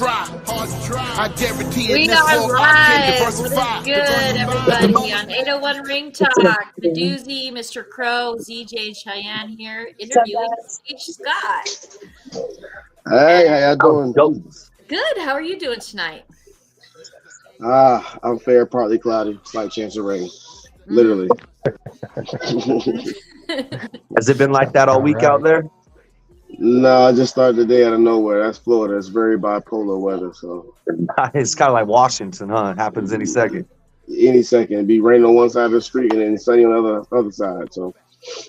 We are live. What is good, everybody? On 801 Ring Talk, the Doozy, Mr. Crow, ZJ Cheyenne here, interviewing H. Scott. Hey, how y'all doing? Good. How are you doing tonight? I'm fair, partly cloudy, slight chance of rain. Literally. Has it been like that all week out there? No, I just started the day out of nowhere. That's Florida. It's very bipolar weather, so It's kind of like Washington, huh? It happens any second. any second, it'd be rain on one side of the street and then sunny on the other side. So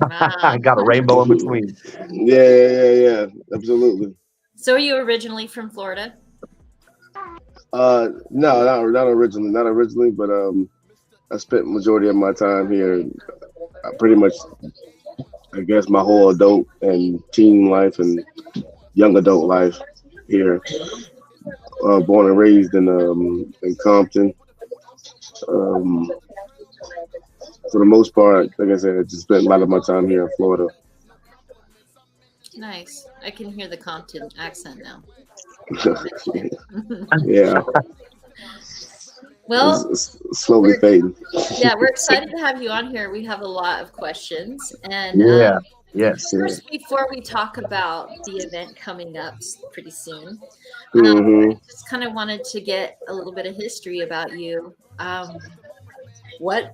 I got a rainbow in between. Yeah, absolutely. So, are you originally from Florida? No, not originally, but I spent majority of my time here. Pretty much, I guess, my whole adult and teen life and young adult life here. Born and raised in Compton. For the most part, like I said, I just spent a lot of my time here in Florida. Nice. I can hear the Compton accent now. Yeah. Well, it's slowly fading. Yeah, we're excited to have you on here. We have a lot of questions. And Yes. First, before we talk about the event coming up pretty soon, Mm-hmm. I just kind of wanted to get a little bit of history about you. When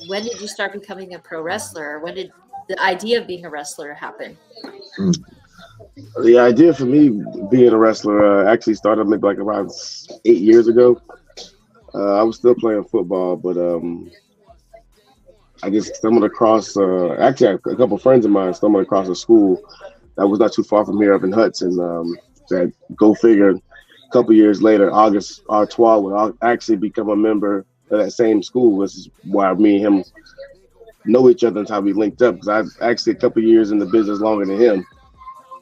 did you start becoming a pro wrestler? When did the idea of being a wrestler happen? The idea for me being a wrestler actually started maybe like around 8 years ago. I was still playing football, but I just stumbled across, actually a couple of friends of mine stumbled across a school that was not too far from here up in Hudson. That, go figure, a couple of years later, August Artois would actually become a member of that same school, which is why me and him know each other and how we linked up, because I've actually a couple of years in the business longer than him.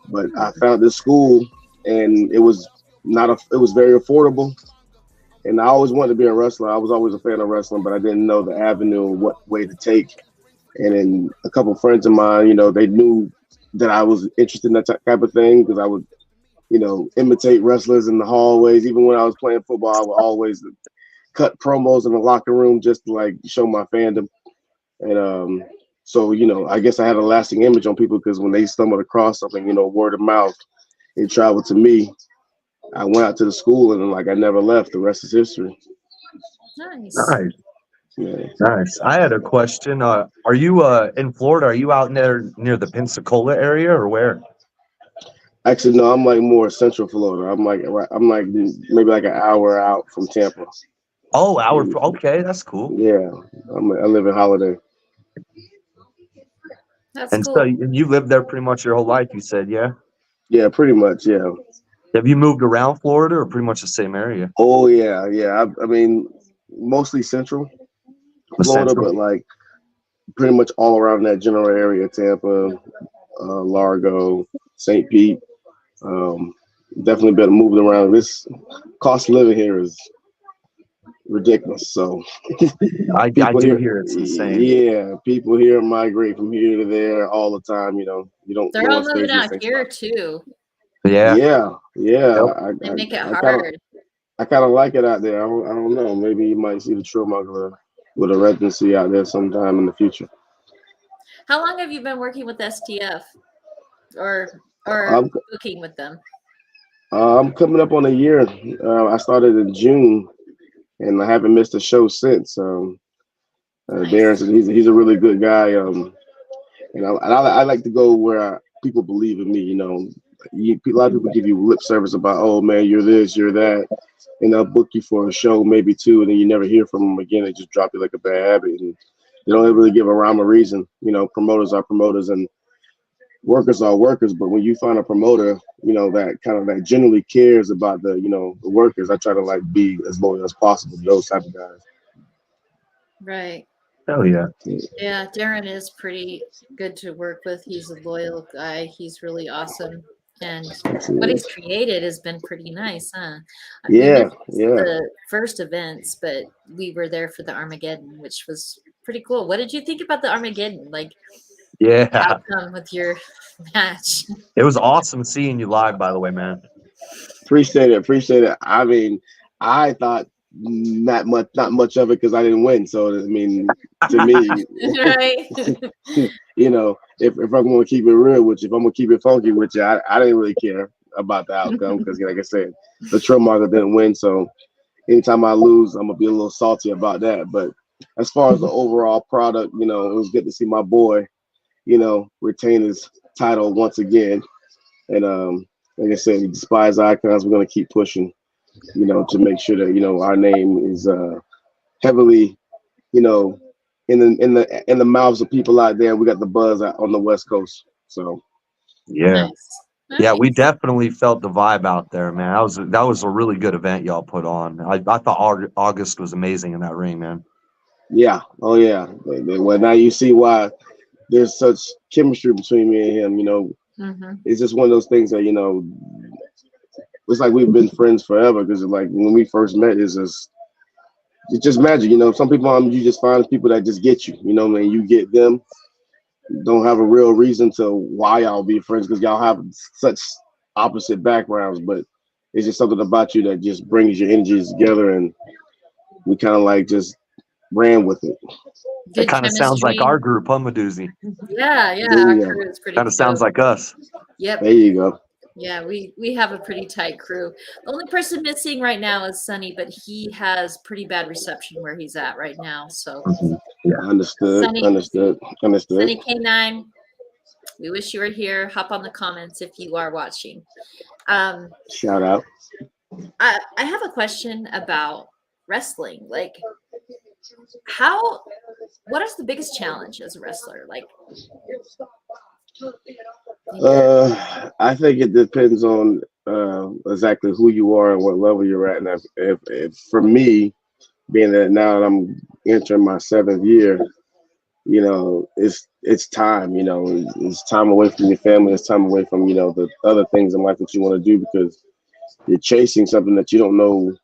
But I found this school, and it was very affordable. And I always wanted to be a wrestler. I was always a fan of wrestling, but I didn't know the avenue and what way to take. And then a couple of friends of mine, they knew that I was interested in that type of thing, because I would, imitate wrestlers in the hallways. Even when I was playing football, I would always cut promos in the locker room just to like show my fandom. And so, I guess I had a lasting image on people, because when they stumbled across something, word of mouth, it traveled to me. I went out to the school and I never left. The rest is history. Nice. Yeah. Nice. I had a question. Are you in Florida? Are you out there near the Pensacola area or where? Actually, no. I'm like more Central Florida. I'm like maybe like an hour out from Tampa. Oh, hour. Okay, that's cool. Yeah, I live in Holiday. That's And cool. so you lived there pretty much your whole life, you said, yeah? Yeah, pretty much. Yeah. Have you moved around Florida or pretty much the same area? Oh yeah. I mean, mostly Central Florida, but like pretty much all around that general area: Tampa, Largo, St. Pete. Definitely been moving around. This cost of living here is ridiculous. So I do hear it's insane. Yeah, people here migrate from here to there all the time. You don't. They're all moving out here too. Yeah. Yep. They make it hard. I kind of like it out there. I don't know. Maybe you might see the Trillmonger with a residency out there sometime in the future. How long have you been working with STF or booking with them? I'm coming up on a year. I started in June, and I haven't missed a show since. Nice. Darren said he's a really good guy. And I like to go where people believe in me. A lot of people give you lip service about, oh man, you're this, you're that, and they'll book you for a show, maybe two, and then you never hear from them again. They just drop you like a bad habit, and they don't really give a rhyme or reason. Promoters are promoters and workers are workers. But when you find a promoter, that generally cares about the workers, I try to be as loyal as possible to those type of guys. Right. Hell yeah. Yeah, Darren is pretty good to work with. He's a loyal guy. He's really awesome. And what he's created has been pretty nice, huh? Yeah. The first events, but we were there for the Armageddon, which was pretty cool. What did you think about the Armageddon? Outcome with your match? It was awesome seeing you live, by the way, man. Appreciate it. I mean, I thought not much of it because I didn't win. So I mean, to me, Right. you know, if I'm going to keep it real with you, if I'm going to keep it funky with you, I didn't really care about the outcome because, like I said, the trail market didn't win. So anytime I lose, I'm gonna be a little salty about that. But as far as the overall product, it was good to see my boy, retain his title once again. And like I said, we despise icons. We're gonna keep pushing, to make sure that our name is heavily, in the mouths of people out there. We got the buzz out on the West Coast. So Yeah. Nice. Yeah, we Nice. definitely felt the vibe out there, man. That was a really good event y'all put on. I thought August was amazing in that ring, man. yeah, oh yeah. Well, now you see why there's such chemistry between me and him. Mm-hmm. It's just one of those things that it's like we've been friends forever. Because like when we first met, it's just magic. Some people you just find people that just get you. And you get them. Don't have a real reason to why y'all be friends because y'all have such opposite backgrounds, but it's just something about you that just brings your energies together, and we kind of like just ran with it. Good It kind of sounds like chemistry. our group, huh, Meduzzi? Yeah, There our you go. crew is pretty Kind of sounds dope. like us. Yep. There you go. Yeah, we have a pretty tight crew. The only person missing right now is Sunny, but he has pretty bad reception where he's at right now. So Yeah. Understood. Sunny K9, we wish you were here. Hop on the comments if you are watching. Shout out. I have a question about wrestling. Like, what is the biggest challenge as a wrestler? Like, I think it depends on exactly who you are and what level you're at. And if for me, being that now that I'm entering my 7th year, it's time. It's time away from your family. It's time away from the other things in life that you want to do because you're chasing something that you don't know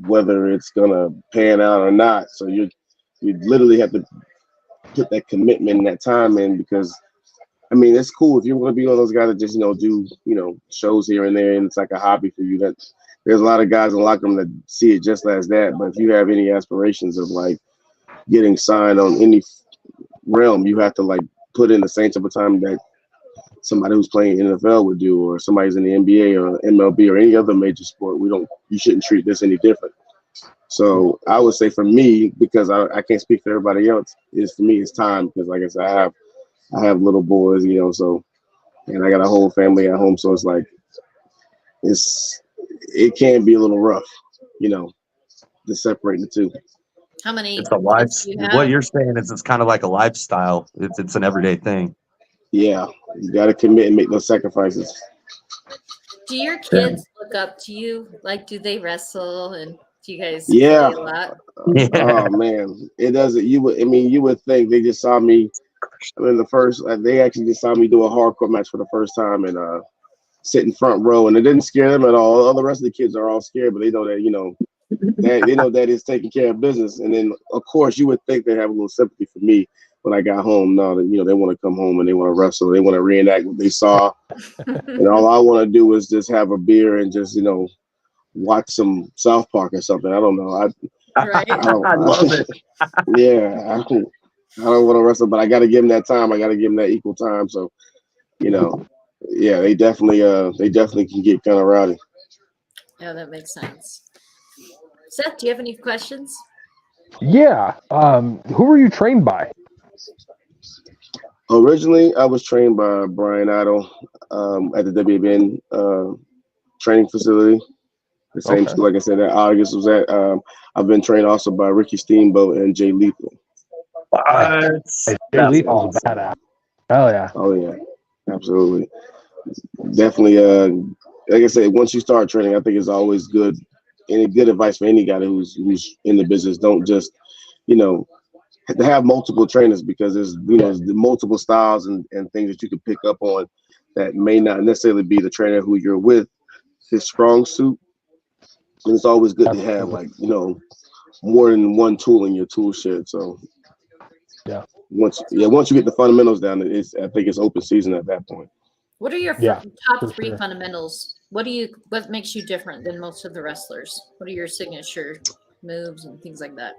whether it's gonna pan out or not. So you literally have to put that commitment and that time in because I mean it's cool if you want to be one of those guys that just do shows here and there and it's like a hobby for you. That there's a lot of guys in the locker room that see it just as that. But if you have any aspirations of like getting signed on any realm, you have to like put in the same type of time that somebody who's playing NFL would do, or somebody's in the NBA or MLB or any other major sport. You shouldn't treat this any different. So I would say for me, because I can't speak for everybody else, for me it's time because like I said, I have little boys, so and I got a whole family at home, so it's like it can be a little rough, to separate the two. how many It's a kids do you What have? you're saying is it's kind of like a lifestyle. It's an everyday thing. Yeah, you got to commit and make those sacrifices. Do your kids look up to you? Like, do they wrestle and do you guys Yeah. play a lot? Yeah. Oh man, it doesn't. You would think they just saw me. I mean, they actually just saw me do a hardcore match for the first time and sit in front row, and it didn't scare them at all. All the rest of the kids are all scared, but they know that they know that it's taking care of business. And then of course you would think they have a little sympathy for me when I got home. Now that they want to come home and they want to wrestle, they want to reenact what they saw, and all I want to do is just have a beer and just watch some South Park or something. I don't know. Right. I love it. Yeah, I don't want to wrestle, but I got to give them that time. I got to give them that equal time. So, yeah, they definitely can get kind of rowdy. Yeah, that makes sense. Seth, do you have any questions? Yeah. Who were you trained by? Originally, I was trained by Brian Idle at the WBN training facility. The same school, like I said, that August was at. I've been trained also by Ricky Steamboat and Jay Lethal. Jay Lethal was badass. Hell yeah. Oh yeah, absolutely, definitely. Like I said, once you start training, I think it's always good. Any good advice for any guy who's in the business: don't just, to have multiple trainers because there's there's multiple styles and things that you can pick up on that may not necessarily be the trainer who you're with his strong suit. And it's always good to have like more than one tool in your tool shed. So once you get the fundamentals down, I think it's open season at that point. What are your top 3 fundamentals What makes you different than most of the wrestlers? What are your signature moves and things like that?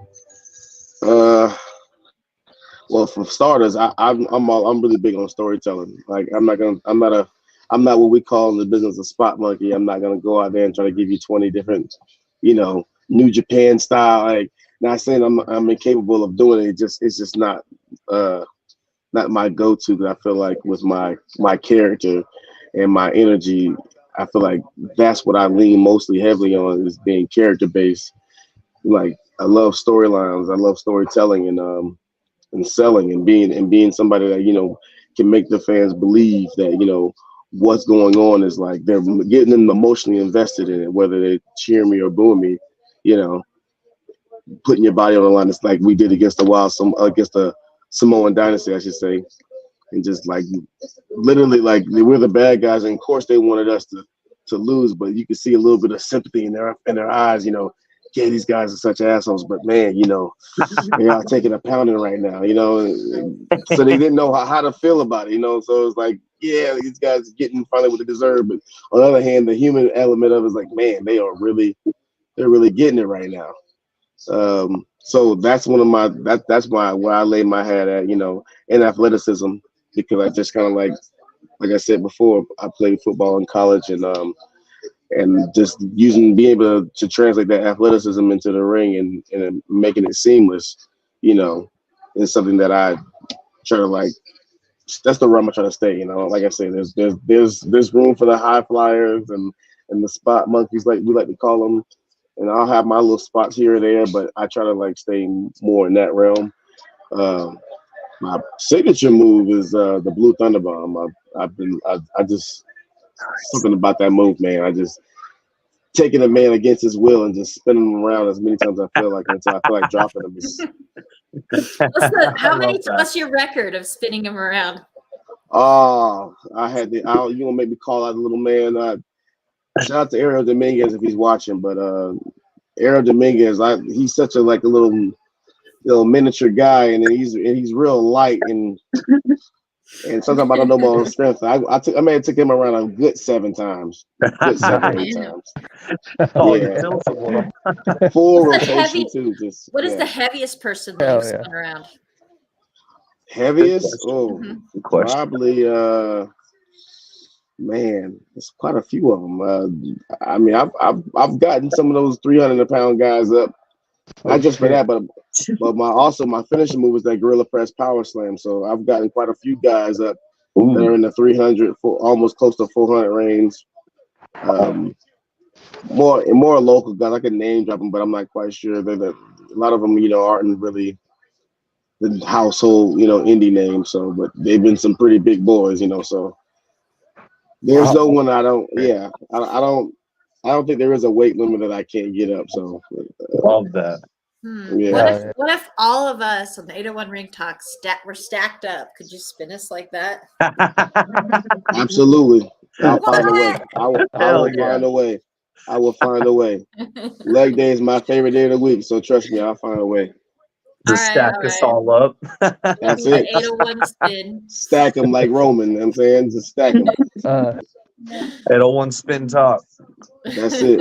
Well, for starters, I'm really big on storytelling. Like I'm not what we call in the business a spot monkey. I'm not gonna go out there and try to give you 20 different, New Japan style. Like, not saying I'm incapable of doing it. It's just not my go-to. Because I feel like with my character and my energy, I feel like that's what I lean mostly heavily on, is being character based. Like, I love storylines. I love storytelling and selling and being somebody that can make the fans believe that what's going on is like they're getting them emotionally invested in it, whether they cheer me or boo me. Putting your body on the line. It's like we did against the Samoan Dynasty, I should say, and just like literally like we're the bad guys, and of course they wanted us to lose, but you can see a little bit of sympathy in their eyes. Yeah, these guys are such assholes, but man, they are taking a pounding right now, so they didn't know how to feel about it, so it's like, yeah, these guys are getting finally what they deserve, but on the other hand, the human element of it is like, man, they're really getting it right now. So that's one of that's where I lay my hat at, in athleticism, because I just kind of like I said before, I played football in college, and just being able to translate that athleticism into the ring and making it seamless, is something that I try to like. That's the realm I try to stay. Like I said, there's room for the high flyers and the spot monkeys, like we like to call them. And I'll have my little spots here or there, but I try to like stay more in that realm. My signature move is the Blue Thunder Bomb. I just something about that move, man. I just taking a man against his will and just spinning him around as many times as I feel like until I feel like dropping him. What's your record of spinning him around? Oh, you gonna make me call out the little man. Shout out to Ariel Dominguez if he's watching, but Ariel Dominguez, he's such a little miniature guy, and he's real light, and sometimes I don't know my own strength. I may have took him around a good 7 times, good 7 or 8 times. Yeah, full rotation too. What is the heaviest person that you've spun around? Heaviest? Oh, probably. Man, there's quite a few of them. I mean, I've gotten some of those 300-pound guys up. Not just for that, but my finishing move is that gorilla press power slam. So I've gotten quite a few guys up that are in the 300, almost close to 400 range. More local guys. I can name drop them, but I'm not quite sure. A lot of them, aren't really the household, indie names. So, but they've been some pretty big boys, So. There's no one I don't. Yeah, I don't think there is a weight limit that I can't get up. So love that. Yeah. What if all of us on the 801 Ring Talk were stacked up? Could you spin us like that? Absolutely. I'll find a way. I will find a way. I will find a way. Leg day is my favorite day of the week, so trust me, I'll find a way. Just stack us all up. That's it. 801 spin. Stack them like Roman. You know what I'm saying, just stack them. 801 spin top. That's it.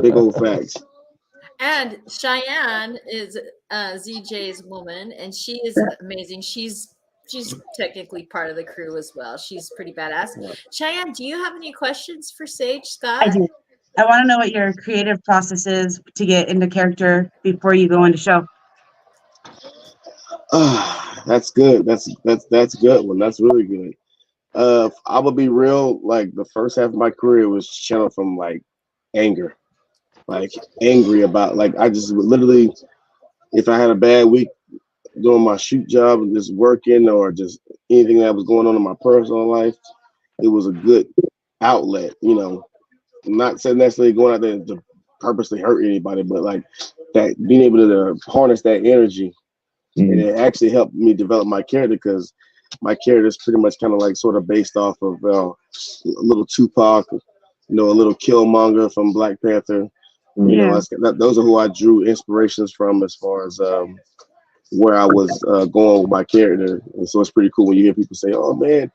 Big old facts. And Cheyenne is ZJ's woman, and she is amazing. She's technically part of the crew as well. She's pretty badass. Yeah. Cheyenne, do you have any questions for Sage Scott? I do. I want to know what your creative process is to get into character before you go into show. That's good. That's good one. That's really good. I will be real. Like the first half of my career was channeled from like anger, like angry about like I just would literally, if I had a bad week doing my shoot job and just working or just anything that was going on in my personal life, it was a good outlet. I'm not saying necessarily going out there to purposely hurt anybody, but like that being able to harness that energy. And it actually helped me develop my character because my character is pretty much kind of like sort of based off of a little Tupac, a little Killmonger from Black Panther. Those are who I drew inspirations from as far as where I was going with my character. And so it's pretty cool when you hear people say, "Oh man,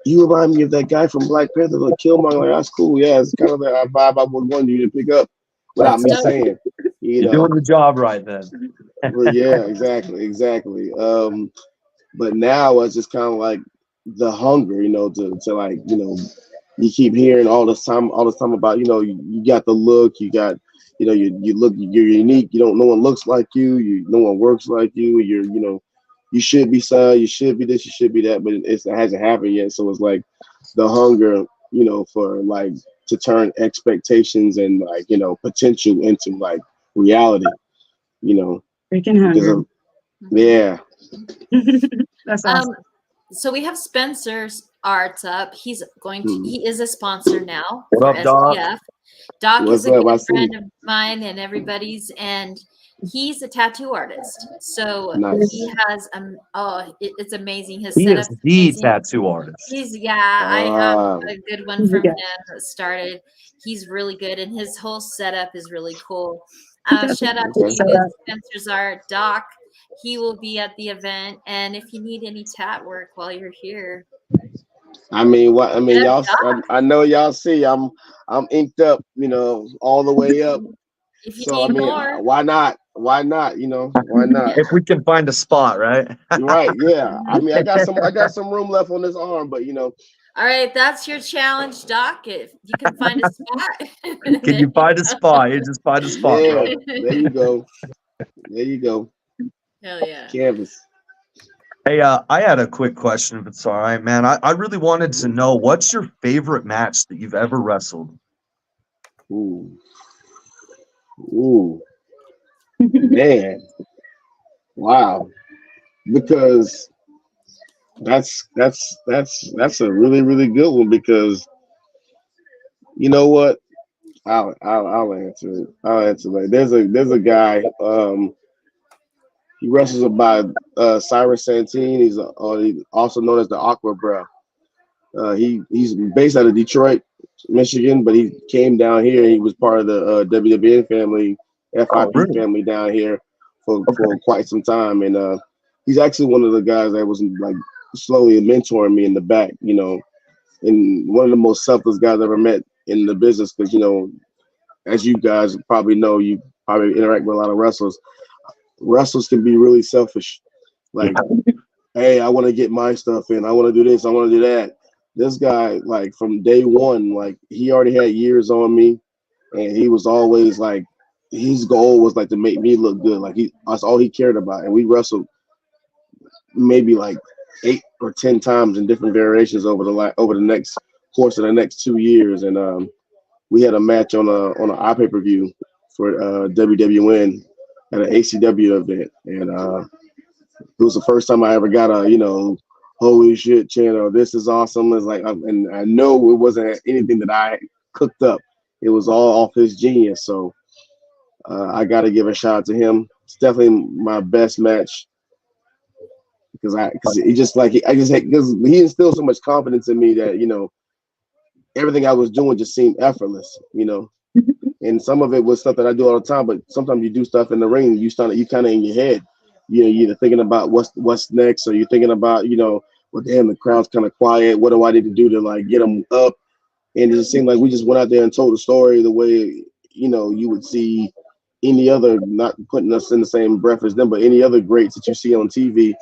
you remind me of that guy from Black Panther, like Killmonger. Like, that's cool. Yeah, it's kind of that vibe I would want you to pick up without That's me dope. saying, you You're know. doing the job right then. Well, yeah, exactly. But now it's just kind of like the hunger, to like, you keep hearing all this time about, you got the look, you got, you look, you're unique. No one looks like you, no one works like you. You should be signed, you should be this, you should be that, but it hasn't happened yet. So it's like the hunger, for like to turn expectations and like, potential into like reality, Freaking because hunger. of, yeah. That's awesome. So we have Spencer's arts up. He Hmm. is a sponsor now What for up, Doc? SPF. Doc What's is a up? I good see. friend of mine and everybody's, and he's a tattoo artist. So Nice. he has it's amazing. His He is setup's the amazing. tattoo artist. I have Ah, a good one from Yeah. him that started. He's really good, and his whole setup is really cool. Shout out to okay. you, Spencer's Art Doc. He will be at the event, and if you need any tat work while you're here, I mean, what? I mean, hit up y'all. Doc. I know y'all see. I'm inked up. All the way up. If you So I need mean, more, why not? Why not? Why not? If we can find a spot, right? Right? Yeah. I mean, I got some room left on this arm, but all right, that's your challenge, Doc. If you can find a spot, Can you find a spot? You just find a spot, yeah. bro. There you go. There you go. Hell yeah. Canvas. Hey, I had a quick question, if it's all right, man. I really wanted to know, what's your favorite match that you've ever wrestled? Ooh. Ooh. Man. Wow. Because that's a really, really good one, because you know what? I'll answer it. I'll answer it. There's a guy. He wrestles by Cyrus Santine. He's also known as the Aqua Bro. He's based out of Detroit, Michigan, but he came down here. He was part of the WWN family, Oh, FIP really? family down here for quite some time, and he's actually one of the guys that was like slowly mentoring me in the back. And one of the most selfless guys I ever met in the business, because as you guys probably know, you probably interact with a lot of wrestlers. Wrestlers can be really selfish. Like, hey, I want to get my stuff in. I want to do this. I want to do that. This guy, like from day one, like he already had years on me, and he was always like, his goal was like to make me look good. Like that's all he cared about. And we wrestled maybe like 8 or 10 times in different variations over the next course of the next 2 years. And we had a match on an iPay-per-view for WWN at an ACW event, and it was the first time I ever got a holy shit channel. This is awesome. It's like, and I know it wasn't anything that I cooked up. It was all off his genius. So I got to give a shout out to him. It's definitely my best match, because he just like because he instilled so much confidence in me that everything I was doing just seemed effortless. And some of it was stuff that I do all the time, but sometimes you do stuff in the ring, you kind of in your head. You're either thinking about what's next, or you're thinking about, well, damn, the crowd's kind of quiet. What do I need to do to like get them up? And it just seemed like we just went out there and told the story the way, you would see any other, not putting us in the same breath as them, but any other greats that you see on TV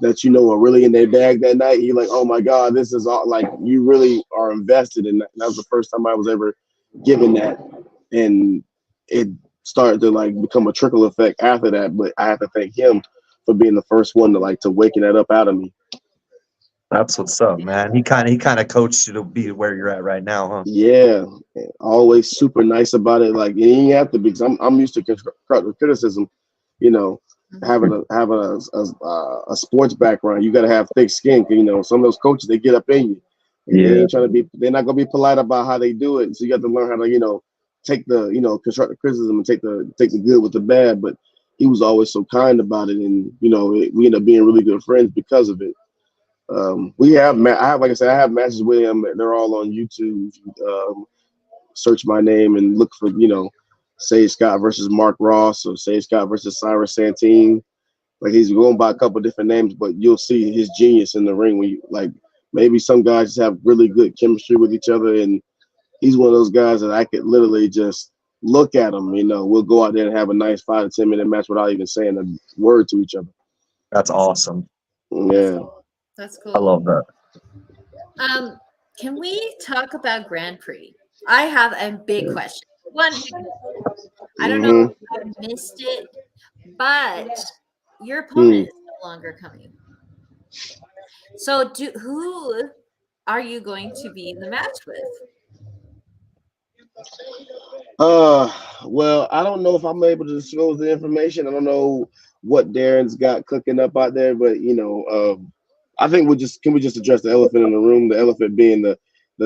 that are really in their bag that night. You're like, oh my God, this is all, like, you really are invested in that. That was the first time I was ever given that. And it started to like become a trickle effect after that. But I have to thank him for being the first one to waking that up out of me. That's what's up, man. He kind of coached you to be where you're at right now, huh? Yeah, always super nice about it. Like, you ain't have to be, because I'm used to constructive criticism. Having a sports background, you got to have thick skin. Some of those coaches, they get up in you, and they ain't trying to be. They're not gonna be polite about how they do it. So you got to learn how to take the constructive criticism and take the good with the bad. But he was always so kind about it, and we ended up being really good friends because of it. Like I said, I have matches with him. They're all on YouTube. Search my name and look for Sage Scott versus Mark Ross, or Sage Scott versus Cyrus Santine. Like, he's going by a couple different names, but you'll see his genius in the ring when you like maybe some guys just have really good chemistry with each other, and he's one of those guys that I could literally just look at him. We'll go out there and have a nice 5 to 10 minute match without even saying a word to each other. That's awesome. Yeah, That's I cool. love that. Can we talk about Grand Prix? I have a big question. One big question. I don't know if I missed it, but your opponent is no longer coming. So who are you going to be in the match with? Well, I don't know if I'm able to disclose the information. I don't know what Darren's got cooking up out there, but I think we just address the elephant in the room. The elephant being the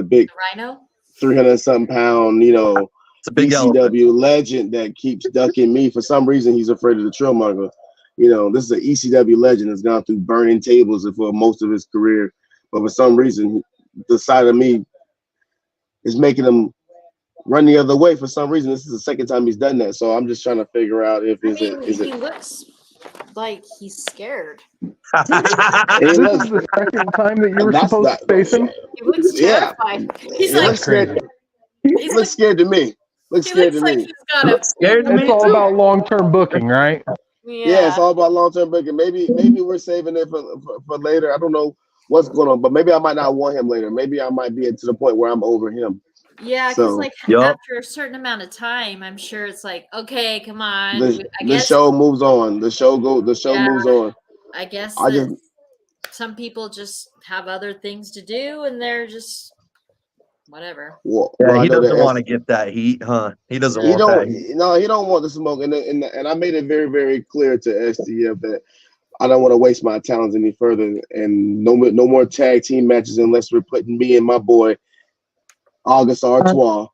big Rhino, 300-something pound, It's a big ECW legend that keeps ducking me. For some reason, he's afraid of the Trailmonger. This is an ECW legend that's gone through burning tables for most of his career, but for some reason, the side of me is making him run the other way. For some reason, this is the second time he's done that. So I'm just trying to figure out if he looks like he's scared. This is the second time that you were supposed to face him. He looks terrified. He's like scared. He looks scared to me. Looks scared to me. He's got a scared to me. It's all about long-term booking, right? Yeah, it's all about long-term booking. Maybe we're saving it for later. I don't know what's going on, but maybe I might not want him later. Maybe I might be to the point where I'm over him. Yeah, because after a certain amount of time, I'm sure it's like, okay, come on. The show moves on. The show moves on. I guess some people just have other things to do, and they're just whatever. Well, he doesn't want to get that heat, huh? He doesn't want that heat. No, he don't want the smoke, and I made it very, very clear to STF that I don't want to waste my talents any further, and no more tag team matches unless we're putting me and my boy August Artois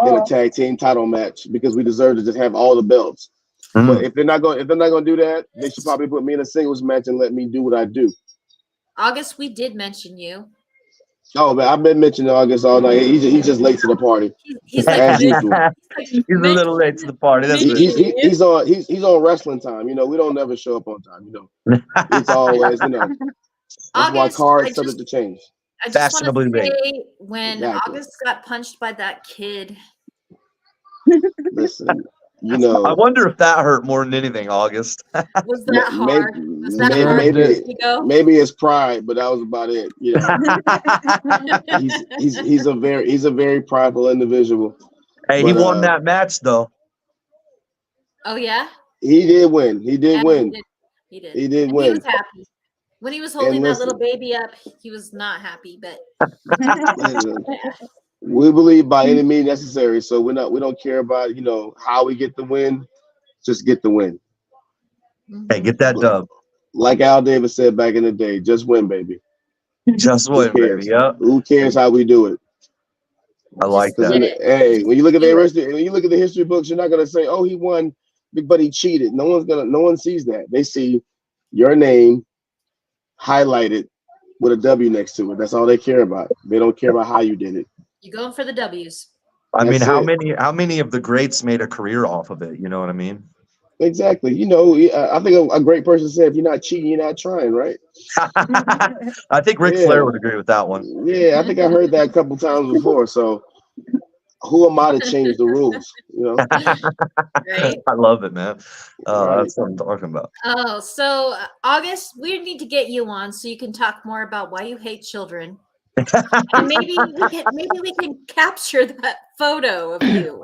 in a tag team title match, because we deserve to just have all the belts. But if they're not going to do that, they should probably put me in a singles match and let me do what I do. August, we did mention you. Oh man, I've been mentioning August all night. He's just late to the party. He's as usual. He's a little late to the party. That's he's on wrestling time. We don't never show up on time. It's always That's why cards subject to change. I just want to say, when August got punched by that kid. Listen, I wonder if that hurt more than anything, August. Was that hard? Was that hard? Maybe it's pride, but that was about it. He's a very prideful individual. Hey, he won that match though. Oh yeah? He did win. He did win. He did. He did win. He was happy. When he was holding that little baby up, he was not happy, but we believe by any means necessary. So we don't care about how we get the win, just get the win. Hey, get that dub. Like Al Davis said back in the day, just win, baby. Just win, baby. Yep. Who cares how we do it? I like that. Hey, when you look at the history books, you're not gonna say, "Oh, he won, but he cheated." No one sees that. They see your name highlighted with a W next to it. That's all they care about. They don't care about how you did it. You're going for the W's. I mean, how many of the greats made a career off of it? You know what I mean? Exactly. I think a great person said, if you're not cheating, you're not trying, right? I think Ric Flair would agree with that one. Yeah, I think I heard that a couple times before. So who am I to change the rules? Right? I love it, man. That's what I'm talking about. Oh, so August, we need to get you on so you can talk more about why you hate children. And maybe we can capture that photo of you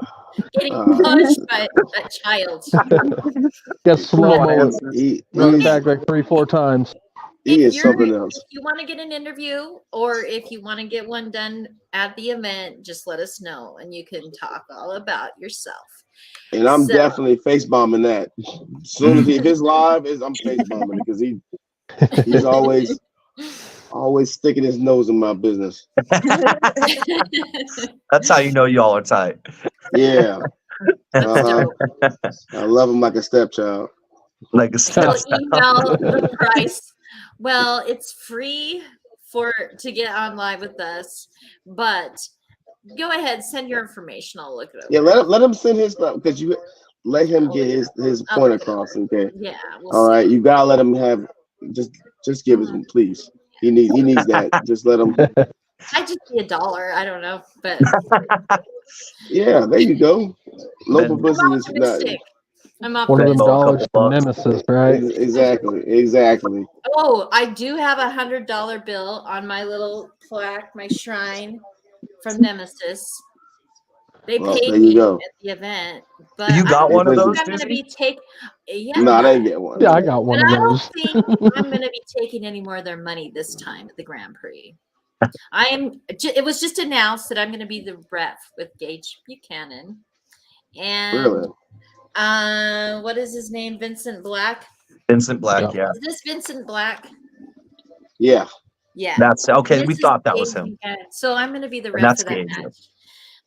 getting punched by a child. Get slow-mo. Run back like 3-4 times. He is something else. If you want to get an interview, or if you want to get one done at the event, just let us know, and you can talk all about yourself. And I'm definitely face bombing that. As soon as if it's live, I'm face bombing it, because he's always sticking his nose in my business. That's how you know y'all are tight. Yeah. I love him like a stepchild. Like a stepchild. Email the price. Well, it's free to get on live with us, but go ahead, send your information. I'll look it up. Yeah, let him send his stuff, because you let him get his point across. Okay. Yeah. All right, you gotta let him have just give us one, please. He needs that. Just let him. I just be $1. I don't know, but Yeah, there you go. No Ben- publicity is not. optimistic. I'm One of them optimistic. dollars for bucks. Nemesis, right? Exactly. Oh, I do have $100 bill on my little plaque, my shrine from Nemesis. They Well, paid there you me go. at the event, but You I got don't one of think those, I'm going to Doozy? be taking. Yeah, No, I didn't get one. Yeah, I got one but of I don't those. think I'm going to be taking any more of their money this time at the Grand Prix. I am. It was just announced that I'm going to be the ref with Gage Buchanan, and Really? what is his name? Vincent Black. Vincent Black, Yep. yeah. Is this Vincent Black? Yeah. Yeah. That's okay. And We this is thought that was Gage him. Buchanan. So I'm going to be the And ref that's for that Gage. match.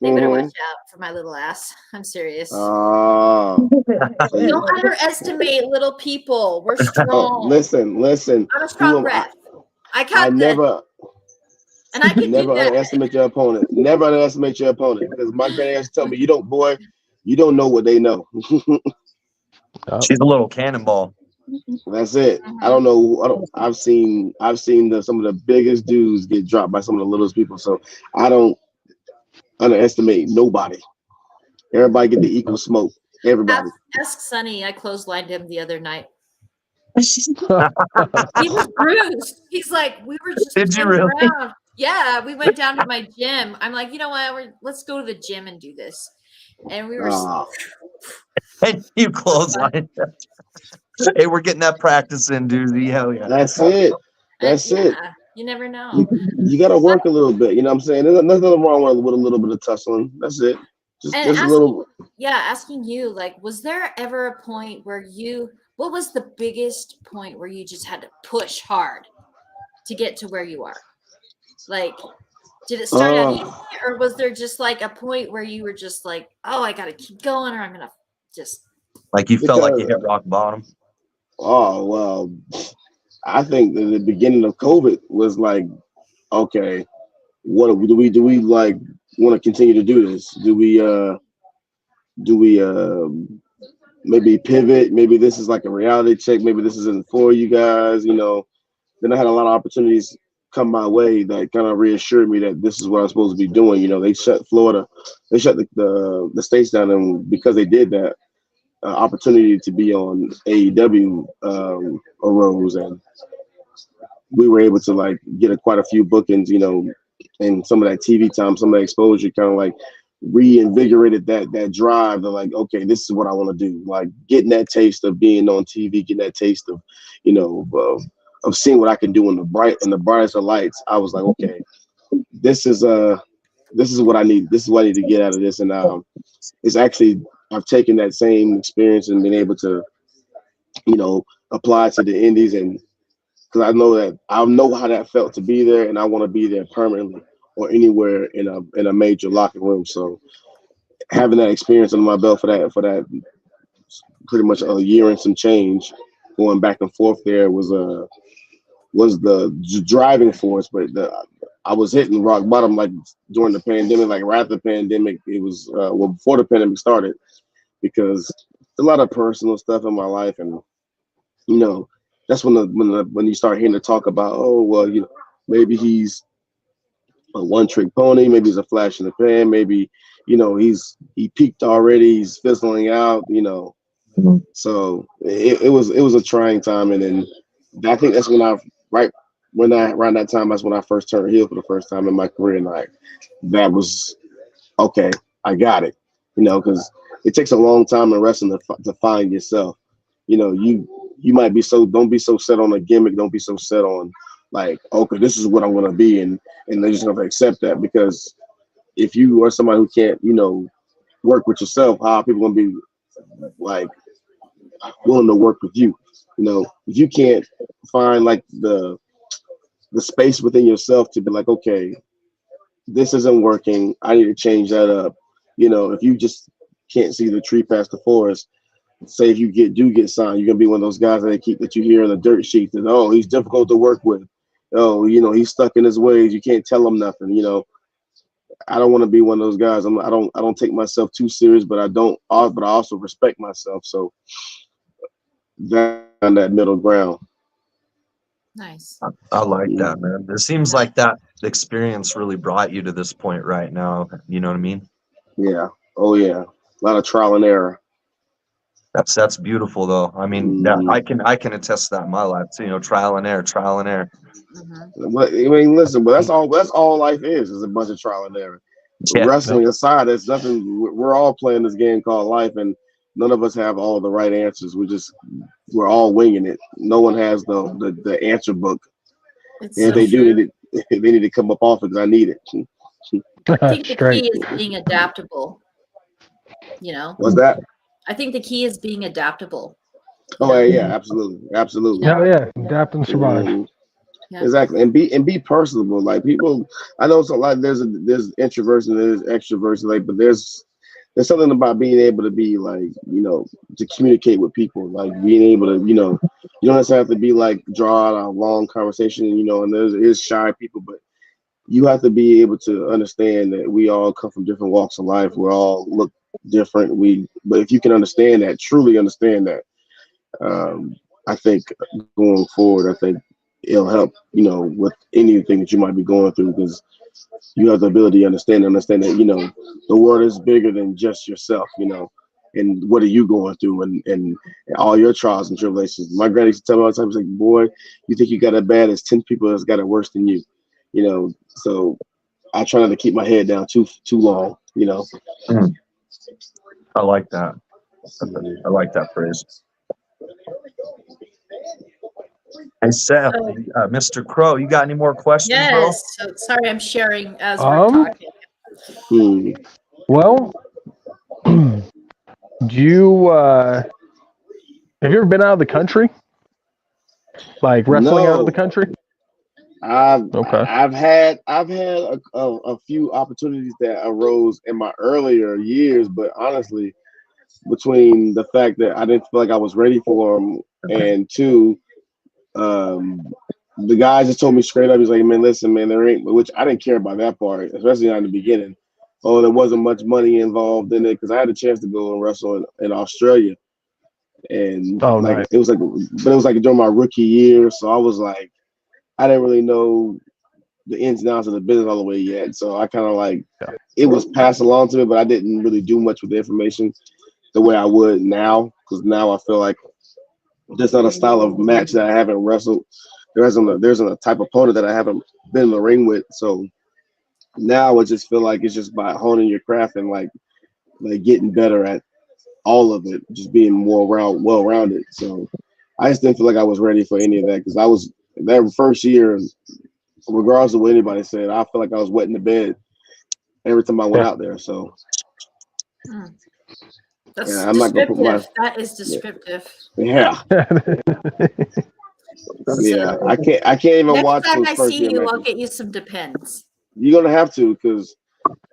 They better Mhm. watch out for my little ass. I'm serious. So Don't underestimate little people. We're strong. listen. I'm a strong ref. I got this, and I can do Never that. underestimate your opponent. Never underestimate your opponent. Because my granddad told me, you don't know what they know. She's a little cannonball. That's it. I don't know. I've seen some of the biggest dudes get dropped by some of the littlest people. So I don't underestimate nobody. Everybody get the equal smoke. Everybody. Ask Sonny. I clotheslined him the other night. He was bruised. He's like, we were just Did you playing really? around. Yeah, we went down to my gym. I'm like, you know what? Let's go to the gym and do this. And we were. And you clothesline. Hey, we're getting that practice in, Doozy. Hell yeah. That's it. That's it. You never know. You got to work a little bit. You know what I'm saying? There's nothing wrong with a little bit of tussling. That's it. Just a little. Asking you, like, was there ever a point where what was the biggest point where you just had to push hard to get to where you are? Like, did it start out easy, or was there just like a point where you were just like, oh, I got to keep going, or I'm going to just. Like you felt like you hit rock bottom? Oh, well, I think that the beginning of COVID was like, okay, what do we like want to continue to do this? Do we maybe pivot? Maybe this is like a reality check. Maybe this isn't for you guys, you know. Then I had a lot of opportunities come my way that kind of reassured me that this is what I'm supposed to be doing. You know, they shut the states down, and because they did that, opportunity to be on AEW arose, and we were able to like get quite a few bookings, you know, and some of that TV time, some of that exposure kind of like reinvigorated that drive to like, okay, this is what I want to do. Like getting that taste of being on TV, getting that taste of, you know, of seeing what I can do in the brightest of lights. I was like, okay, this is what I need. This is what I need to get out of this. And it's actually, I've taken that same experience and been able to, you know, apply to the indies, and because I know how that felt to be there, and I want to be there permanently or anywhere in a major locker room. So having that experience under my belt for that pretty much a year and some change, going back and forth there was the driving force. But I was hitting rock bottom like during the pandemic, like right after the pandemic. It was before the pandemic started, because a lot of personal stuff in my life, and you know, that's when you start hearing the talk about, oh well, you know, maybe he's a one-trick pony, maybe he's a flash in the pan, maybe, you know, he peaked already, he's fizzling out, you know. Mm-hmm. So it was a trying time, and then I think that's around that time, that's when I first turned heel for the first time in my career, and like that was okay, I got it, you know, because it takes a long time in wrestling to find yourself. You know, you might be don't be so set on a gimmick, don't be so set on like, okay, this is what I'm gonna be, and they're just gonna accept that, because if you are somebody who can't, you know, work with yourself, how are people gonna be like willing to work with you? You know, if you can't find like the space within yourself to be like, okay, this isn't working, I need to change that up. You know, if you just can't see the tree past the forest, say if you do get signed, you're gonna be one of those guys that you hear in the dirt sheet that, oh, he's difficult to work with. Oh, you know, he's stuck in his ways. You can't tell him nothing. You know, I don't want to be one of those guys. I don't take myself too serious, but I also respect myself. So that middle ground. Nice. I like that, man. It seems like that experience really brought you to this point right now. You know what I mean? Yeah. Oh yeah. A lot of trial and error. That's beautiful though. I mean, that I can attest to that in my life too. You know, trial and error, trial and error. But I mean, listen, but that's all life is a bunch of trial and error. Yeah. Wrestling aside, there's nothing. We're all playing this game called life, and none of us have all the right answers. We're all winging it. No one has the answer book. It's And if so they true. do, they need to come up off it because I need it. I think the Straight. key is being adaptable. You know, What's that? I think the key is being adaptable. Oh yeah, absolutely. Hell yeah, adapt and survive. Yeah. Exactly, and be personable. Like people, I know so like there's introverts and there's extroverts, like, but there's something about being able to be like, to communicate with people, like being able to, you don't necessarily have to be like draw out a long conversation, and there's shy people, but you have to be able to understand that we all come from different walks of life. We all look different. But if you can understand that, truly understand that, I think going forward, I think it'll help, with anything that you might be going through, because you have the ability to understand that, the world is bigger than just yourself, and what are you going through and all your trials and tribulations. My granny used to tell me all the time, like, boy, you think you got it bad, as 10 people that's got it worse than you, so I try not to keep my head down too long, I like that. I like that phrase. And Seth, Mr. Crow, you got any more questions, Yes. So, sorry, I'm sharing as we're talking. Well, do you have you ever been out of the country? Like wrestling out of the country? I've had a few opportunities that arose in my earlier years, but honestly, between the fact that I didn't feel like I was ready for them, and two, the guy just told me straight up, he's like, man, listen, man, there ain't, which I didn't care about that part, especially not in the beginning. Oh, there wasn't much money involved in it, because I had a chance to go and wrestle in Australia, and nice. it was like during my rookie year, so I was like, I didn't really know the ins and outs of the business all the way yet, so I kind of it was passed along to me, but I didn't really do much with the information the way I would now, because now I feel like there's not a style of match that I haven't wrestled. There isn't a type of opponent that I haven't been in the ring with. So now I just feel like it's just by honing your craft and like getting better at all of it, just being more well-rounded. So I just didn't feel like I was ready for any of that, because I was that first year, regardless of what anybody said, I feel like I was wet in the bed every time I went out there. So that's I'm not gonna put that is descriptive. Yeah. Yeah, I can't even watch Next time those I first see you, matches. I'll get you some Depends. You're gonna have to, because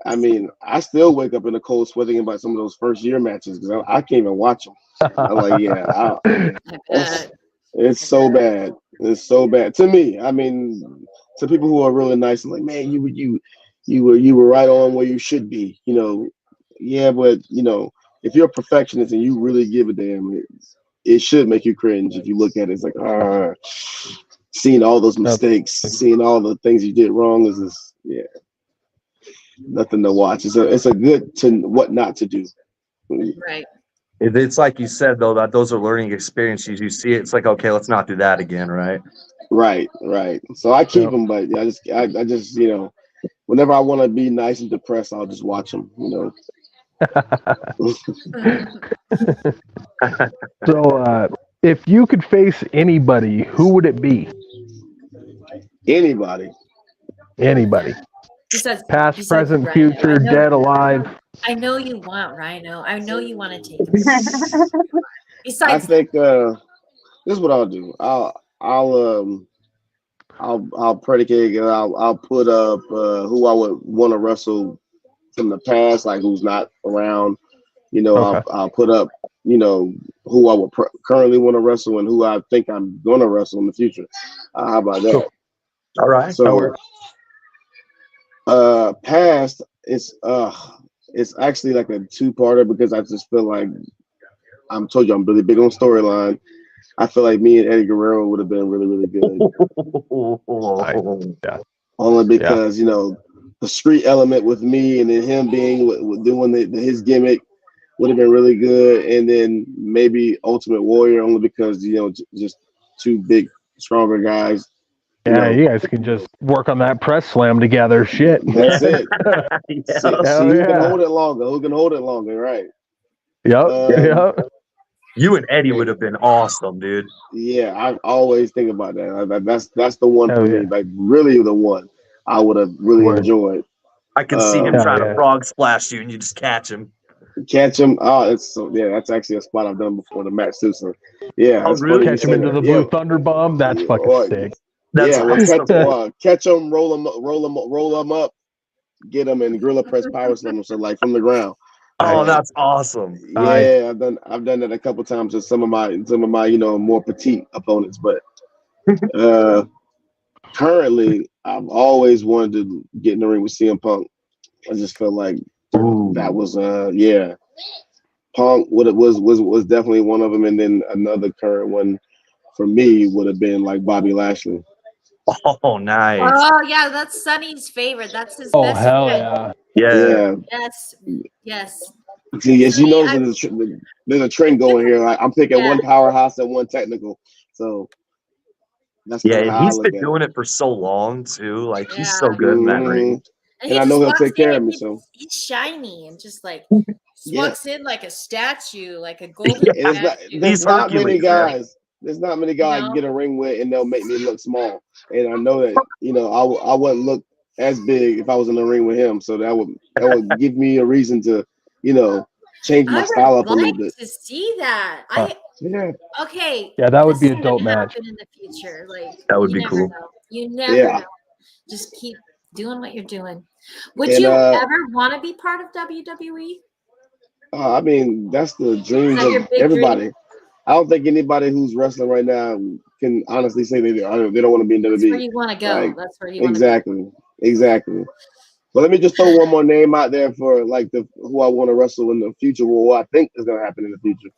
I mean, I still wake up in the cold sweating about some of those first year matches, because I can't even watch them. I'm like, it's so bad. It's so bad to me. I mean, to people who are really nice, I'm like, man, you were right on where you should be. Yeah, but if you're a perfectionist and you really give a damn, it should make you cringe if you look at it. It's like, seeing all those mistakes, seeing all the things you did wrong is just, nothing to watch. It's a good to what not to do. Right. It's like you said though, that those are learning experiences. You see it, it's like, okay, let's not do that again, right? Right. So I keep them, but I just whenever I want to be nice and depressed, I'll just watch them. So, if you could face anybody, who would it be? Anybody. Past, present, Rhino. future, dead, alive. I know you want Rhino. I know you want to take him. Besides, I think this is what I'll do. I'll predicate and I'll put up who I would want to wrestle from the past, like who's not around. I'll put up who I would currently want to wrestle and who I think I'm gonna wrestle in the future. How about that? Cool. All right. So past, it's actually like a two-parter, because I just feel like I'm really big on storyline. I feel like me and Eddie Guerrero would have been really, really good. Yeah. Only because the street element with me, and then him being doing his gimmick would have been really good, and then maybe Ultimate Warrior only because just two big, stronger guys. Yeah, you guys can just work on that press slam together. Shit. That's it. Yeah. See who can hold it longer. Who can hold it longer, right? Yep. You and Eddie would have been awesome, dude. Yeah, I always think about that. That's the one for me. Yeah. Like really the one I would have really enjoyed. I can see him trying to frog splash you, and you just catch him. Catch him. Oh, that's actually a spot I've done before the match too. So yeah, really? Catch him into the blue thunder bomb. That's fucking sick. That's catch him, roll him up, get him, and gorilla press power slam him. So like from the ground. Oh, that's awesome. Yeah, I've done that a couple times with some of my more petite opponents, but currently I've always wanted to get in the ring with CM Punk. I just feel like that was Punk was definitely one of them, and then another current one for me would have been like Bobby Lashley. Oh, nice. Oh yeah, that's Sonny's favorite. That's his Oh best hell friend. yeah. Yes. Yes, you know there's a trend going here. Like I'm picking one powerhouse and one technical. So that's and how he's I look been at doing it for so long too. Like he's so good in that ring. And I know he'll take care of me. So he's shiny and just like walks in like a statue, like a golden statue. There's not many guys. There's not many guys I can get a ring with, and they'll make me look small. And I know that I wouldn't look as big if I was in the ring with him. So that would give me a reason to change my style up a little bit. To see that, okay. Yeah, that would be a dope match in the future. Like that would be cool. You never know. Just keep doing what you're doing. Would you ever want to be part of WWE? I mean, that's the dreams of everybody. Dream? I don't think anybody who's wrestling right now can honestly say they don't want to be in WWE. That's where you want to go. That's where you want to go. Exactly. But let me just throw one more name out there for like who I want to wrestle in the future. Well, what I think is going to happen in the future.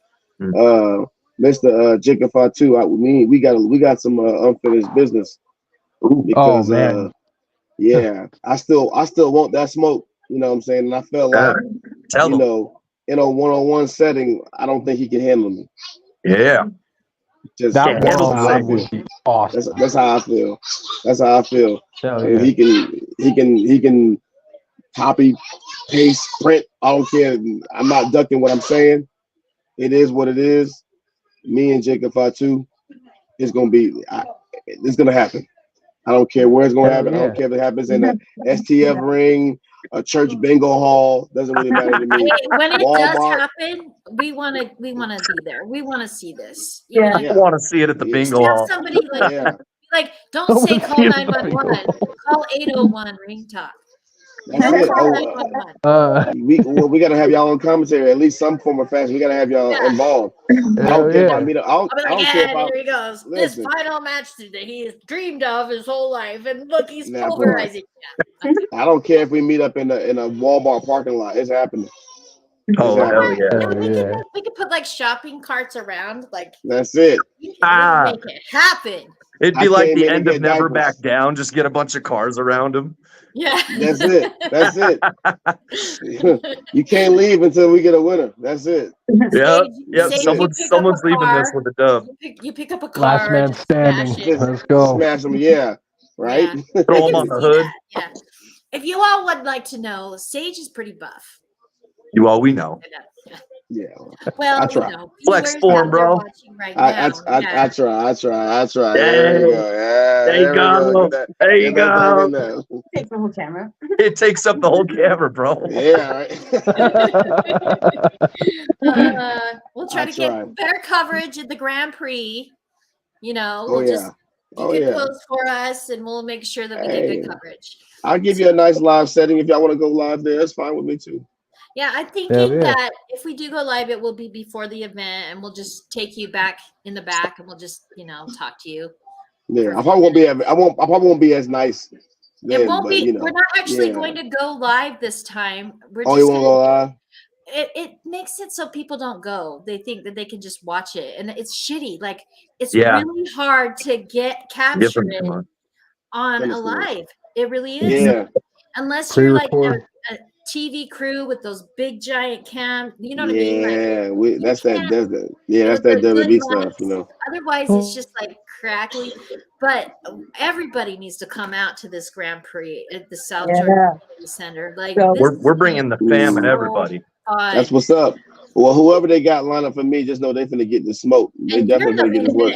Mr. Jacob Fatu. We got some unfinished business. Because, man. I still want that smoke. You know what I'm saying? And I felt like in a one-on-one setting, I don't think he can handle me. Yeah. Just that one would be awesome. That's how I feel. Yeah. He can copy, paste, print. I don't care. I'm not ducking what I'm saying. It is what it is. Me and Jacob Fatu is gonna be. It's gonna happen. I don't care where it's gonna happen. I don't care if it happens in a STF ring, a church bingo hall. Doesn't really matter to me. When it does happen, we want to be there. We want to see this. I want to see it at the bingo hall. Somebody like don't say call 911. Call 801 Ring Talk. That's it. We gotta have y'all on commentary, at least some form of fashion. We gotta have y'all involved. I don't care if I meet him. I don't care if here he goes. This final match that he has dreamed of his whole life, and look, he's pulverizing. I don't care if we meet up in a Walmart parking lot. It's happening. Oh hell yeah! We could put like shopping carts around. Like that's it. We can make it happen. It'd be like the end of Never Back Down. Just get a bunch of cars around him. Yeah. That's it. You can't leave until we get a winner. That's it. Yep. Someone's leaving this with a dub. You pick up a car. Last man standing. Let's go. Smash them. Yeah. Right. Yeah. Throw them on the hood. Yeah. If you all would like to know, Sage is pretty buff. We know. Yeah. Well, I try. Flex form, bro. I try. There you go. There you go. It takes the whole camera. It takes up the whole camera, bro. Yeah, right. We'll try to get better coverage at the Grand Prix. We'll just get close for us, and we'll make sure that we get good coverage. I'll give you a nice live setting if y'all want to go live there. That's fine with me too. Yeah, I'm thinking that if we do go live, it will be before the event, and we'll just take you back in the back, and we'll just talk to you. Yeah, I probably won't be. I probably won't be as nice. Then, it won't be. We're not actually going to go live this time. You won't go live? it makes it so people don't go. They think that they can just watch it, and it's shitty. Like it's Yeah. really hard to get Give them captured too much. on a Understood. live. It really is. Yeah. Unless you're like Pre-record. a TV crew with those big giant cam, you know what I mean? Like Yeah, that's that. can't- That's that. Yeah, that's with that the good WB stuff. mics. Otherwise, it's just like crackly. But everybody needs to come out to this Grand Prix at the South Georgia Center. Like So- this We're bringing the fam and everybody. That's what's up. Well, whoever they got lined up for me, just know they're finna get the smoke. They And definitely you're finna get this work.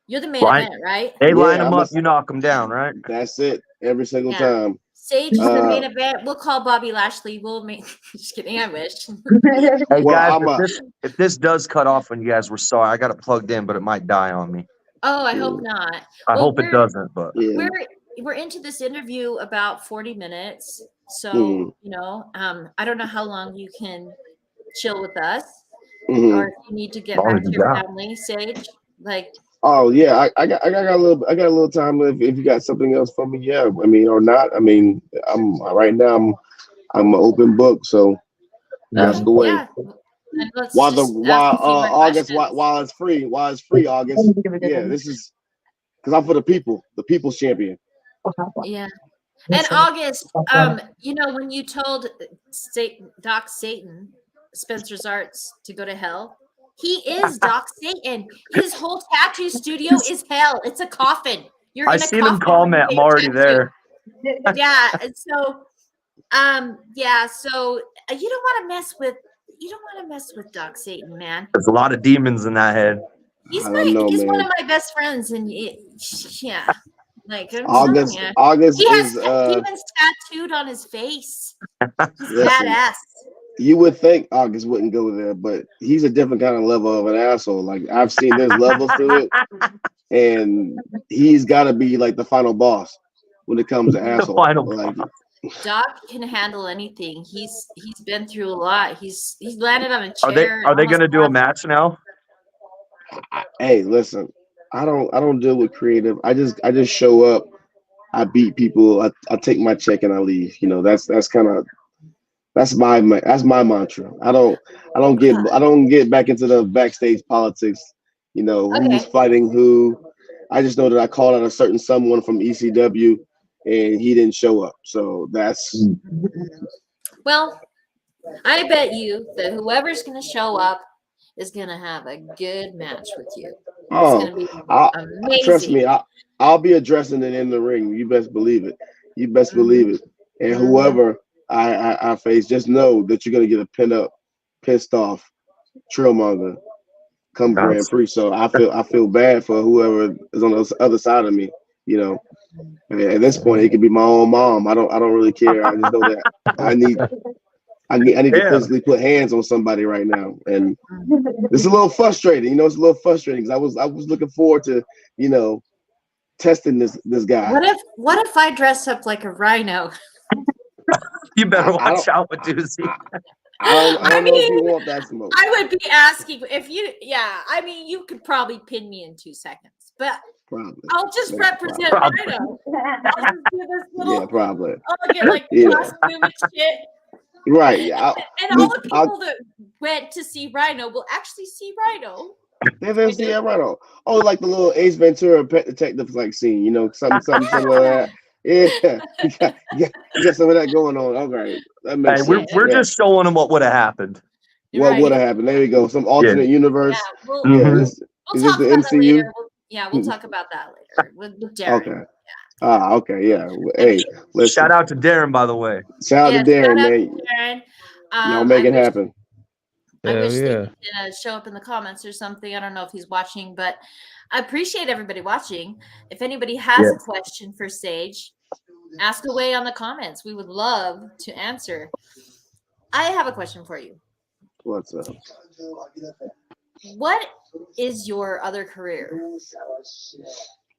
You're the main Right. event, right? They line Yeah, them I'm up, you knock them down, right? That's it. Every single Yeah. time. Sage is the main event. We'll call Bobby Lashley. We'll make. Just kidding. I wish. Hey Well, guys, if this does cut off on you guys, we're sorry. I got it plugged in, but it might die on me. Oh, I hope not. I Well, hope it doesn't, but Yeah. We're into this interview about 40 minutes. So, Mhm. you know, I don't know how long you can chill with us Mhm. or if you need to get Long back as to you your got. family, Sage. Like, Oh yeah, I got a little time. If you got something else for me, yeah. I mean, or not. I mean, I'm right now. I'm an open book, so ask away. yeah. And let's While just ask a few more August questions. while it's free August. Yeah, this is because I'm for the people, the people's champion. Yeah. And August, you know, when you told Doc Satan, Spencer's Arts, to go to hell, he is Doc Satan. His whole tattoo studio is hell. It's a coffin. You're I in a seen him coffin call when you Matt. get I'm your already tattoo. there. Yeah. And so, yeah. So you don't want to mess with Doc Satan, man. There's a lot of demons in that head. He's I don't know, he's one man. of my best friends, and yeah, like I'm August telling you. August He has is demons tattooed on his face. He's listen, badass. you would think August wouldn't go there, but he's a different kind of level of an asshole. Like I've seen there's levels to it, and he's got to be like the final boss when it comes to asshole. final Like, Doc can handle anything. He's been through a lot. He's landed on a Are they chair. are they gonna almost do a lost- match now? hey, listen, I don't deal with creative. I just show up. I beat people. I take my check and I leave. You know, that's my mantra. I don't get back into the backstage politics. You know, who's Okay. fighting who. I just know that I called out a certain someone from ECW, and he didn't show up. So that's Well, I bet you that whoever's going to show up is going to have a good match with you. It's going to be amazing. trust me. I'll be addressing it in the ring. You best believe it. You best believe it. And whoever I face, just know that you're gonna get a pin up, pissed off Trailmonger come Grand Prix. So I feel bad for whoever is on the other side of me. You know, and at this point, it could be my own mom. I don't really care. I just know that I need to physically put hands on somebody right now, and it's a little frustrating. You know, it's a little frustrating because I was looking forward to, you know, testing this guy. What if I dress up like a rhino? You better watch out with Doozy. I don't know if you want that smoke. I would be asking if you. Yeah, I mean, you could probably pin me in 2 seconds, but Probably. I'll just represent Probably. Rhino. I'll just do this little. Yeah, probably. I'll get like the costume and shit. Right. Yeah. And all the people that went to see Rhino will actually see Rhino. They're gonna see Rhino. Oh, like the little Ace Ventura Pet Detective like scene, you know, something like that. Yeah, you got some of that going on. All right, that makes sense. We're just showing them what would have happened. What would have happened? There you go. Some alternate universe. Yeah, we'll is talk this the about that MCU? later. We'll talk about that later with Darren. Okay. Okay. Yeah. Hey, listen. Shout out to Darren, by the way. Shout out to Darren, man. Darren. Y'all make it happen. I wish they could show up in the comments or something. I don't know if he's watching, but I appreciate everybody watching. If anybody has a question for Sage, ask away on the comments. We would love to answer. I have a question for you. What's up? What is your other career?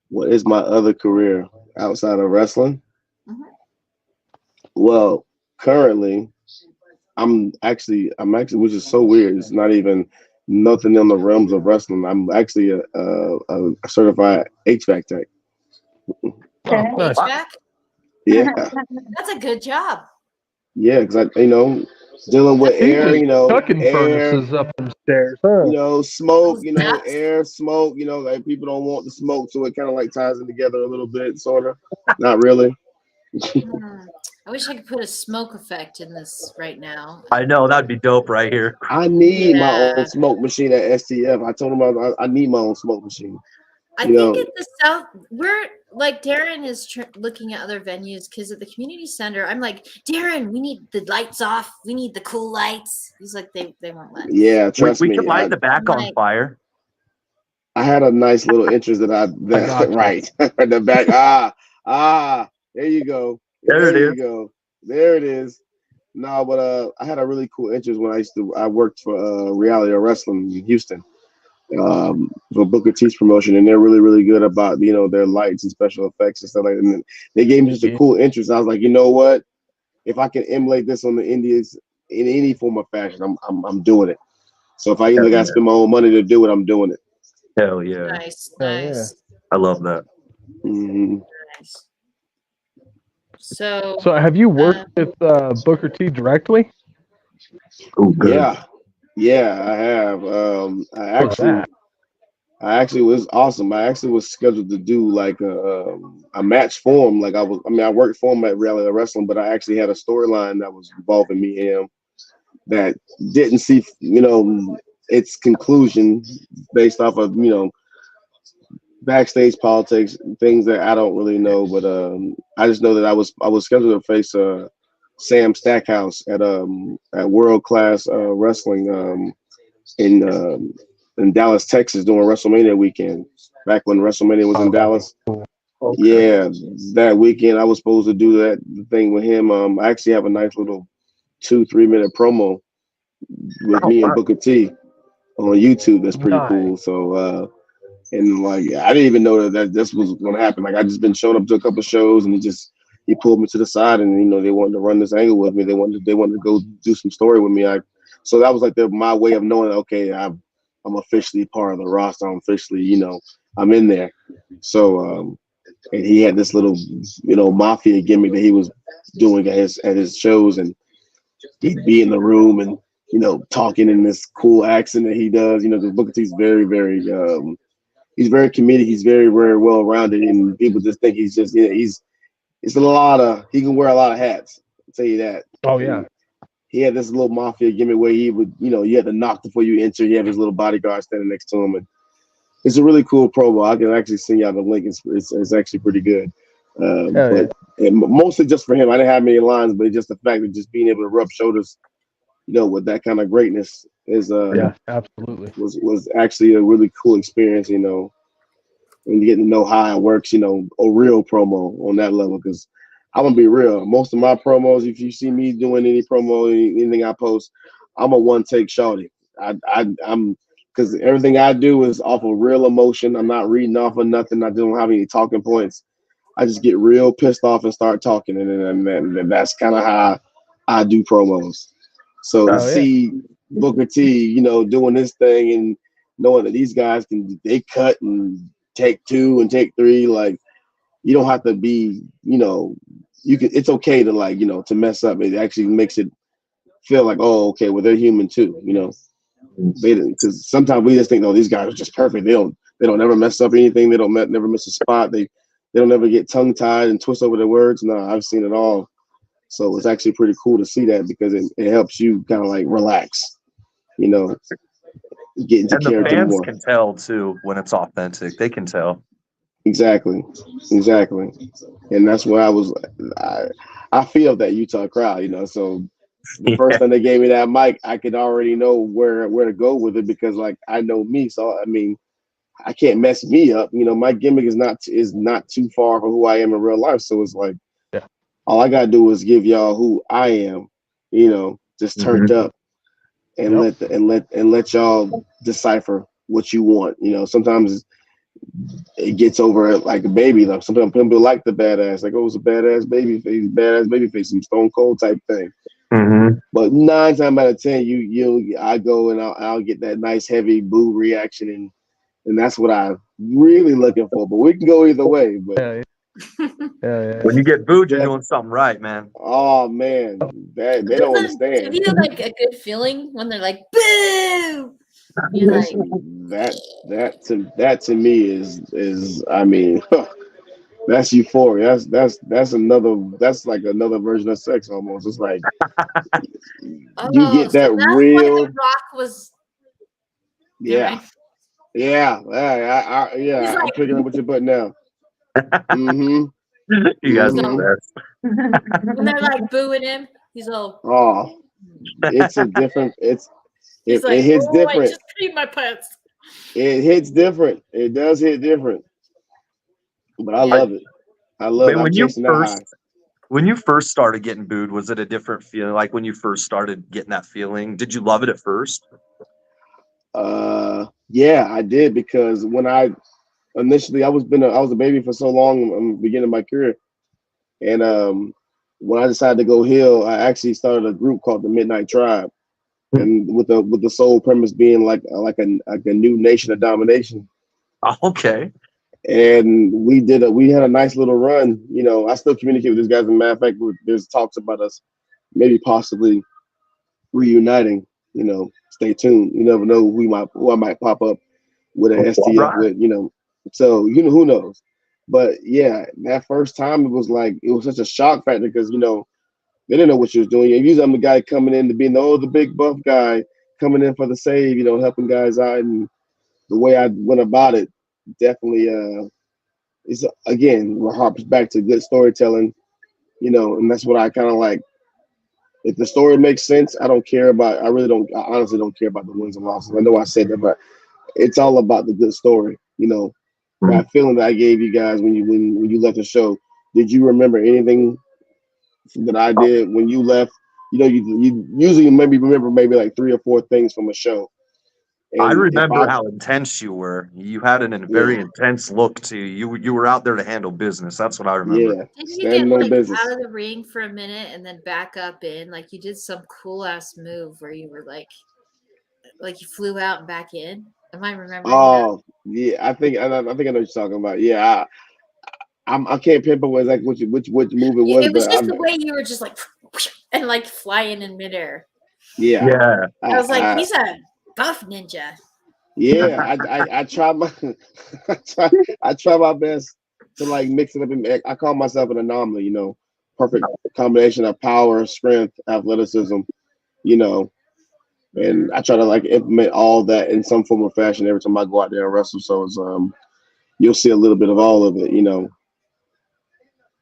What is my other career outside of wrestling? Mm-hmm. Well, currently, I'm actually, which is so weird. It's not even nothing in the realms of wrestling. I'm actually a certified HVAC tech. HVAC? Yeah. That's a good job. Yeah, because dealing with air, Chucking air, furnaces up them stairs, huh? smoke, air, smoke, like people don't want the smoke, so it kind of like ties it together a little bit, sort of. Not really. I wish I could put a smoke effect in this right now. I know that'd be dope right here. I need my own smoke machine at STF. I told him I need my own smoke machine. I think at the South, we're like Darren is looking at other venues because at the community center, I'm like, Darren, we need the lights off. We need the cool lights. He's like, they won't let. Yeah, trust me. We could light the back on fire. I had a nice little interest that right the back. There you go. There you go. There it is. No, but I had a really cool interest when I worked for Reality of Wrestling in Houston. For Booker T's promotion, and they're really, really good about their lights and special effects and stuff like that. And they gave me such a cool interest. I was like, you know what? If I can emulate this on the Indies in any form of fashion, I'm doing it. So if I either got to spend my own money to do it, I'm doing it. Hell yeah! Nice. Yeah. I love that. Mm-hmm. Nice. So have you worked with Booker T directly? Oh, good. Yeah, I have. I actually was awesome. I actually was scheduled to do like a match for him. Like I worked for him at Reality Wrestling, but I actually had a storyline that was involving me and him that didn't see, its conclusion based off of, backstage politics, things that I don't really know. But I just know that I was scheduled to face Sam Stackhouse at World Class Wrestling in Dallas, Texas, during WrestleMania weekend. Back when WrestleMania was in Dallas. Okay. Yeah, that weekend I was supposed to do that thing with him. I actually have a nice little 2-3 minute promo with me and Booker T on YouTube. That's pretty cool. So and like I didn't even know that this was gonna happen. Like I just been showing up to a couple of shows and he pulled me to the side and they wanted to run this angle with me. They wanted to go do some story with me. So that was like my way of knowing, okay, I'm officially part of the roster. I'm officially, I'm in there. So and he had this little, mafia gimmick that he was doing at his shows, and he'd be in the room and talking in this cool accent that he does. Because Booker T's very, very he's very comedic. He's very, very well rounded, and people just think he's just it's a lot of he can wear a lot of hats. I'll tell you that. Oh yeah. He had this little mafia gimmick where he would, you had to knock before you enter. You have his little bodyguard standing next to him, and it's a really cool promo. I can actually send y'all the link. It's actually pretty good. But mostly just for him. I didn't have many lines, but just the fact of just being able to rub shoulders, with that kind of greatness is absolutely was actually a really cool experience. And getting to know how it works. A real promo on that level, because I'm gonna be real. Most of my promos, if you see me doing any promo, anything I post, I'm a one-take shawty. I'm because everything I do is off of real emotion. I'm not reading off of nothing. I don't have any talking points. I just get real pissed off and start talking, and that's kind of how I do promos. So to see Booker T, doing this thing and knowing that these guys they cut and take 2 and take 3, like you don't have to be, you can. It's okay to to mess up. It actually makes it feel like, oh, okay, well they're human too, because sometimes we just think, no, these guys are just perfect. They don't ever mess up anything. They don't never miss a spot. They don't ever get tongue tied and twist over their words. No, I've seen it all. So it's actually pretty cool to see that, because it helps you kind of like relax, get into character more. And the fans can tell too when it's authentic. They can tell. Exactly. And that's where I feel that Utah crowd, so the first time they gave me that mic, I could already know where to go with it, because like I know me. So I mean, I can't mess me up. My gimmick is not too far from who I am in real life. So it's like all I gotta do is give y'all who I am, just turned up, and let y'all decipher what you want. Sometimes it gets over like a baby. Like some people like the badass, like, oh, it's a badass baby face, some Stone Cold type thing. Mm-hmm. But 9 times out of 10, I go and I'll get that nice heavy boo reaction, and that's what I'm really looking for. But we can go either way. But Yeah. When you get booed, you're doing something right, man. Oh man, that they don't understand. Have you like a good feeling when they're like boo? You're like, Listen, that to me is I mean, that's euphoria. That's like another version of sex almost. It's like you oh, get so that that's why real, The Rock was. Never yeah, mind. yeah. He's I'm like, picking up what you're putting down. Mm-hmm. You guys are So- the when they're like booing him, he's all. Oh, it's a different. He's It like, hits oh, I different. just peed my pants. It hits different. It does hit different. But I Yeah. love it. I love it. best. I'm chasing that high. When you first started getting booed, was it a different feeling? Like when you first started getting that feeling, did you love it at first? Yeah, I did because when I initially I was a baby for so long in the beginning of my career, and when I decided to go heel, I actually started a group called the Midnight Tribe, and with the sole premise being like a new nation of domination. Okay. And we had a nice little run. You know, I still communicate with these guys. As a matter of fact, there's talks about us maybe possibly reuniting. You know, stay tuned. You never know who I might pop up with an STF Right. with. You know, so you know who knows. But yeah, that first time it was such a shock factor because they didn't know what she was doing. Usually I'm the guy coming in to being the big buff guy coming in for the save. Helping guys out, and the way I went about it definitely is again harps back to good storytelling. And that's what I kind of like. If the story makes sense, I don't care about. I honestly don't care about the wins and losses. I know I said that, but it's all about the good story. That feeling that I gave you guys when you left the show. Did you remember anything that I did when you left? You usually maybe remember maybe like 3 or 4 things from a show. I And remember how intense you were. You had very intense look to you. You were out there to handle business. That's what I remember. Yeah, Didn't you get standing on like business. out of the ring for a minute and then back up in? Like you did some cool ass move where you were like you flew out and back in. Am I remembering that? Oh yeah, I think I know what you're talking about. Yeah, I can't pinpoint like which move it was, It was but just the way you were just like and like flying in midair. yeah. I was like, he's a buff ninja. Yeah, I try my I try my best to like mix it up. I call myself an anomaly. Perfect combination of power, strength, athleticism. And I try to like implement all that in some form or fashion every time I go out there and wrestle. So it's you'll see a little bit of all of it.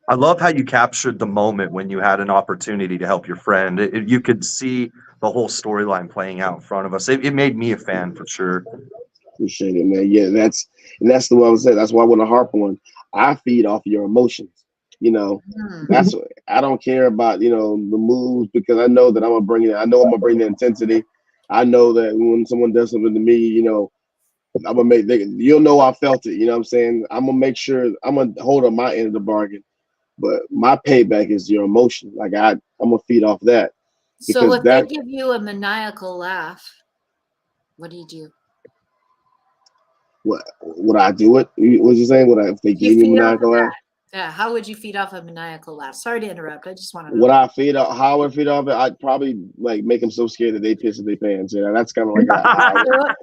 I love how you captured the moment when you had an opportunity to help your friend. You could see the whole storyline playing out in front of us. It made me a fan for sure. Appreciate it, man. Yeah, that's the way I was saying. That's why I want to harp on. I feed off your emotions. That's what I don't care about. The moves because I know that I'm gonna bring it. I know I'm gonna bring the intensity. I know that when someone does something to me, I'm gonna you'll know I felt it. You know what I'm saying? I'm gonna make sure I'm gonna hold on my end of the bargain. But my payback is your emotion. Like I'm gonna feed off that. So if they give you a maniacal laugh, what do you do? What would I do it? What you saying? If they gave me a maniacal laugh? Yeah, how would you feed off a maniacal laugh? Sorry to interrupt. I just want to know. Would I feed off? How I would feed off it? I'd probably like make them so scared that they piss in their pants. That's kind of like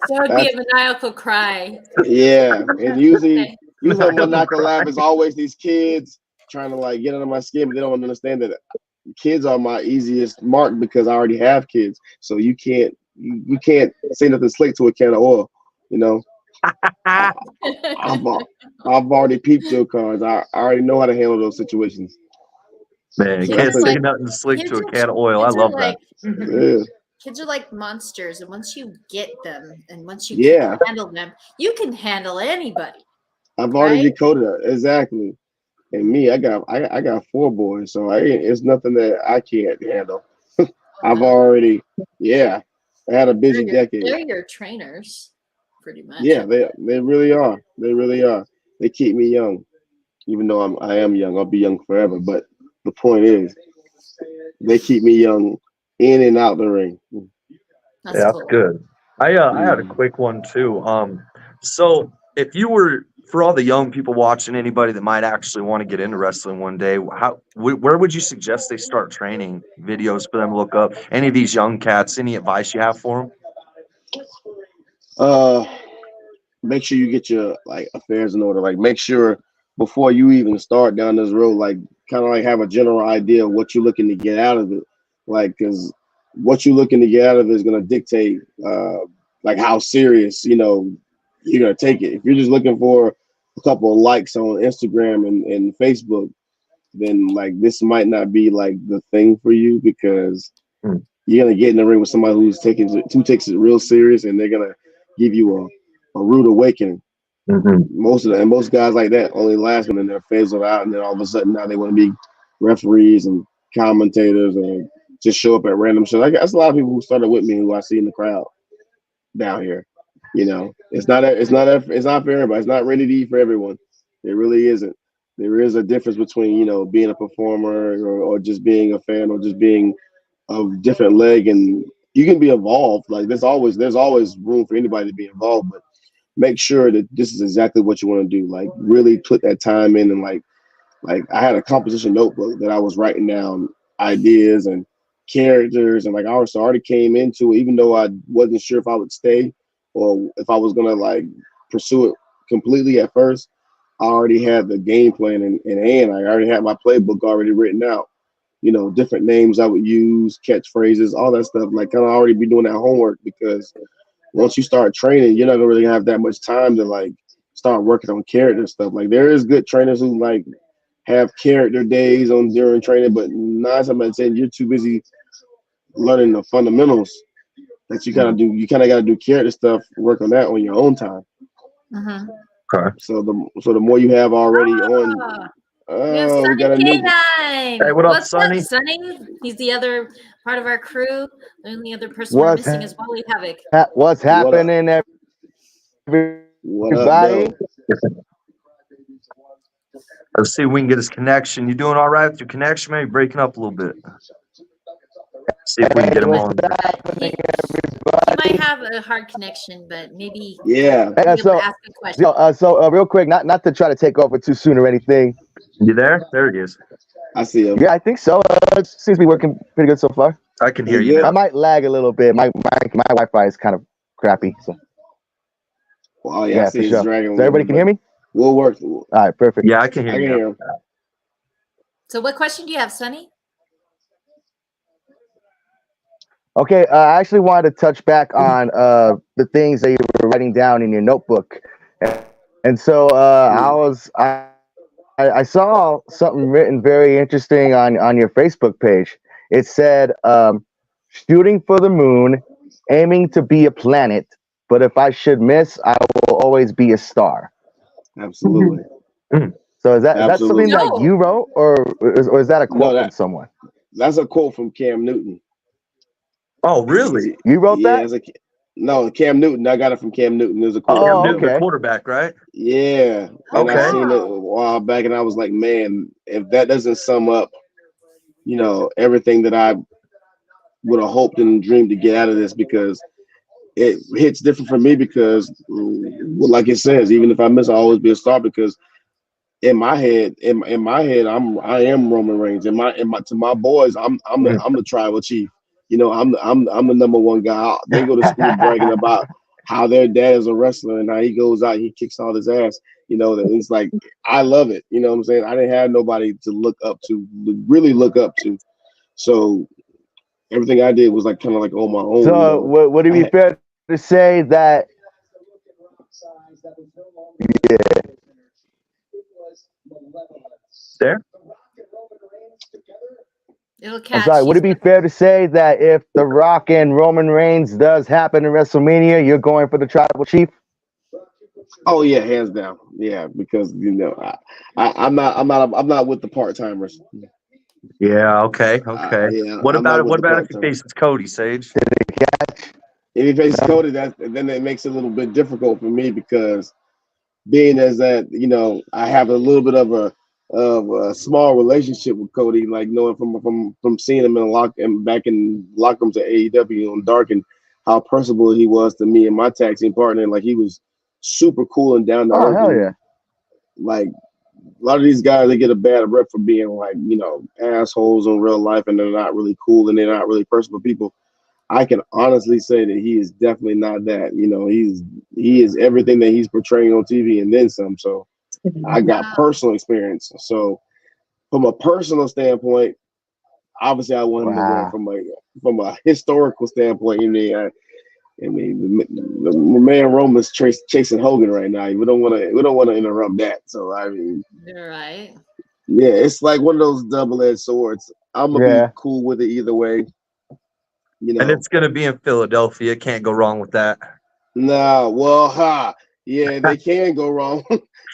so it'd be a maniacal cry. Yeah, and usually a maniacal laugh is cry. always these kids trying to like get under my skin, but they don't understand that kids are my easiest mark because I already have kids. So you can't say nothing slick to a can of oil. I've already peeped your cards. I already know how to handle those situations. Man, So can't say nothing slick to a can of oil. I love that. Yeah. Kids are like monsters, and once you get them, and once you Yeah. can handle them, you can handle anybody. I've already decoded it exactly. And me, I got 4 boys, so it's nothing that I can't handle. I've already, I had a busy decade. They're your trainers, pretty much. Yeah, they really are. They really are. They keep me young, even though I am young. I'll be young forever. But the point is, they keep me young in and out the ring. That's cool. Good. I had a quick one too. So if you were for all the young people watching, anybody that might actually want to get into wrestling one day, where would you suggest they start training? Videos for them to look up? Any of these young cats? Any advice you have for them? Make sure you get your like affairs in order. Like, make sure before you even start down this road, like, kind of like have a general idea of what you're looking to get out of it. Like, because what you're looking to get out of it is going to dictate like how serious, you know, you're going to take it. If you're just looking for a couple of likes on Instagram and Facebook, then like this might not be like the thing for you, because you're going to get in the ring with somebody who takes it real serious, and they're going to give you a rude awakening. Most guys like that only last when they're fizzled out, and then all of a sudden now they want to be referees and commentators and just show up at random shows. Like, that's a lot of people who started with me who I see in the crowd down here. You know, it's not for everybody. It's not rated E for everyone. It really isn't. There is a difference between, you know, being a performer or just being a fan or just being a different leg, and you can be involved. Like, there's always room for anybody to be involved, but make sure that this is exactly what you want to do. Like, really put that time in, and like I had a composition notebook that I was writing down ideas and characters, and like I already came into it, even though I wasn't sure if I would stay or if I was gonna like pursue it completely at first. I already had the game plan in hand. I already had my playbook already written out. You know, different names I would use, catchphrases, all that stuff. Like, I'll already be doing that homework, because once you start training, you're not gonna really have that much time to like start working on character stuff. Like, there is good trainers who like have character days during training, but 9 times out of 10, you're too busy learning the fundamentals that you kind of do. You kind of got to do character stuff, work on that on your own time. Okay. So the more you have already on. We got a new. Hey, what up, Sonny? Sonny? He's the other part of our crew. The only other person we're missing is Wally Havoc. What's happening, everybody? Let's see if we can get his connection. You doing all right with your connection? Maybe breaking up a little bit. See if we can get him on. He might have a hard connection, but maybe yeah. So, ask a question. So real quick, not to try to take over too soon or anything. You there? There he is. I see him. Yeah, I think so. It seems to be working pretty good so far. I can hear you. I might lag a little bit. My Wi-Fi is kind of crappy. So. Well, yeah, for sure. So everybody can hear me? We'll work. All right, perfect. Yeah, I can hear you. So what question do you have, Sonny? Okay, I actually wanted to touch back on the things that you were writing down in your notebook. And so I saw something written very interesting on your Facebook page. It said, shooting for the moon, aiming to be a planet, but if I should miss, I will always be a star. Absolutely. So is that something that you wrote, or is that a quote from someone? That's a quote from Cam Newton. Oh, really? You wrote that? No, Cam Newton. I got it from Cam Newton. There's a quote. Cam Newton, the quarterback, right? Yeah. And I seen it a while back, and I was like, man, if that doesn't sum up, you know, everything that I would have hoped and dreamed to get out of this, because it hits different for me, because like it says, even if I miss, I'll always be a star, because in my head, I am Roman Reigns. To my boys, I'm the tribal chief. You know, I'm the number one guy. They go to school bragging about how their dad is a wrestler and how he goes out, he kicks all his ass. You know, that it's like, I love it. You know what I'm saying? I didn't have nobody to really look up to. So everything I did was like kind of like on my own. So would it be fair to say that? Yeah. There. It'll catch. I'm sorry. Would it be fair to say that if The Rock and Roman Reigns does happen in WrestleMania, you're going for the tribal chief? Oh yeah, hands down. Yeah, because you know I'm not with the part timers. Yeah. Okay. Yeah, what about if he faces Cody, Sage? If he faces Cody, then it makes it a little bit difficult for me, because being as that, you know, I have a little bit of a small relationship with Cody, like knowing from seeing him back in locker rooms at AEW on Dark, and how personable he was to me and my tag team partner. Like, he was super cool and down to earth. Oh, hell yeah. like a lot of these guys, they get a bad rep for being like, you know, assholes in real life, and they're not really cool and they're not really personable people. I can honestly say that he is definitely not that. You know, he is everything that he's portraying on TV and then some. So I got personal experience. So from a personal standpoint, obviously I want him to win. From a historical standpoint, I mean, the man Roman's chasing Hogan right now. We don't want to interrupt that. So I mean, you're right. Yeah, it's like one of those double-edged swords. I'm gonna be cool with it either way. You know, and it's gonna be in Philadelphia. Can't go wrong with that. No, well, yeah, they can go wrong.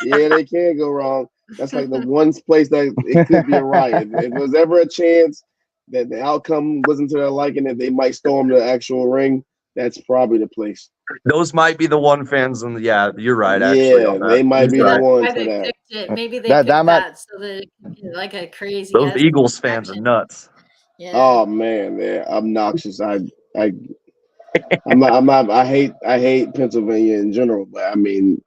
Yeah, they can go wrong. That's like the one place that it could be a riot. If there was ever a chance that the outcome wasn't to their liking, that they might storm the actual ring, that's probably the place. Those might be the one fans, and yeah, you're right. Yeah, Actually, they might be the ones for that. Maybe they picked that so that it could be like a crazy. Those Eagles fans are nuts. Yeah. Oh man, they're obnoxious. I'm not. I hate Pennsylvania in general, but I mean,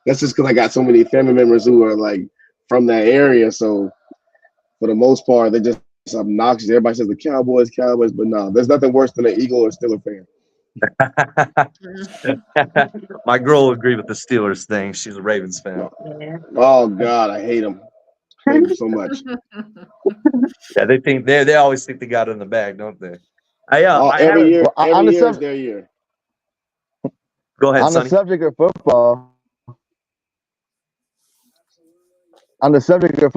that's just because I got so many family members who are like from that area. So for the most part, they're just obnoxious. Everybody says the Cowboys, but no, there's nothing worse than an Eagle or Steeler fan. My girl will agree with the Steelers thing. She's a Ravens fan. Oh God, I hate them. I hate them so much. Yeah, they always think they got it in the bag, don't they? Every year is their year. Go ahead, on Sonny. The subject of football. On the subject of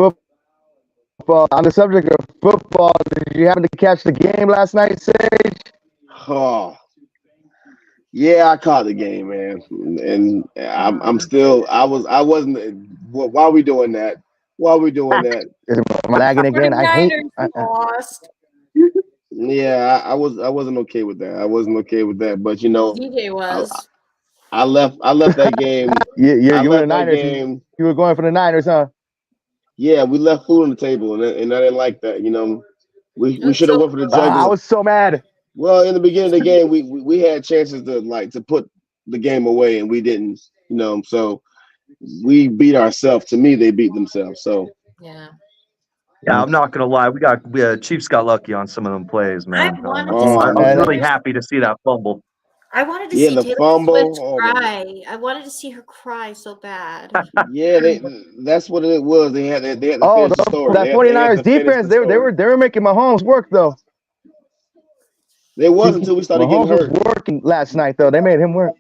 football, did you happen to catch the game last night, Sage? Oh, yeah, I caught the game, man, and I'm still. I wasn't. Why are we doing that? Why are we doing that? Am I lagging again? I hate. Lost. Yeah, I wasn't okay with that. I wasn't okay with that. But you know, DJ was. I left that game. You were the Niners. You were going for the Niners, huh? Yeah, we left food on the table, and I didn't like that. You know, we should have went for the jugular. I was so mad. Well, in the beginning of the game, we had chances to put the game away, and we didn't. You know, so we beat ourselves. To me, they beat themselves. So yeah. Yeah, I'm not gonna lie. Chiefs got lucky on some of them plays, man. I was really happy to see that fumble. I wanted to see the fumble cry. I wanted to see her cry so bad. Yeah, that's what it was. They had to finish the story. That 49ers defense, they were making Mahomes work though. They was until we started getting hurt. Was working last night though. They made him work.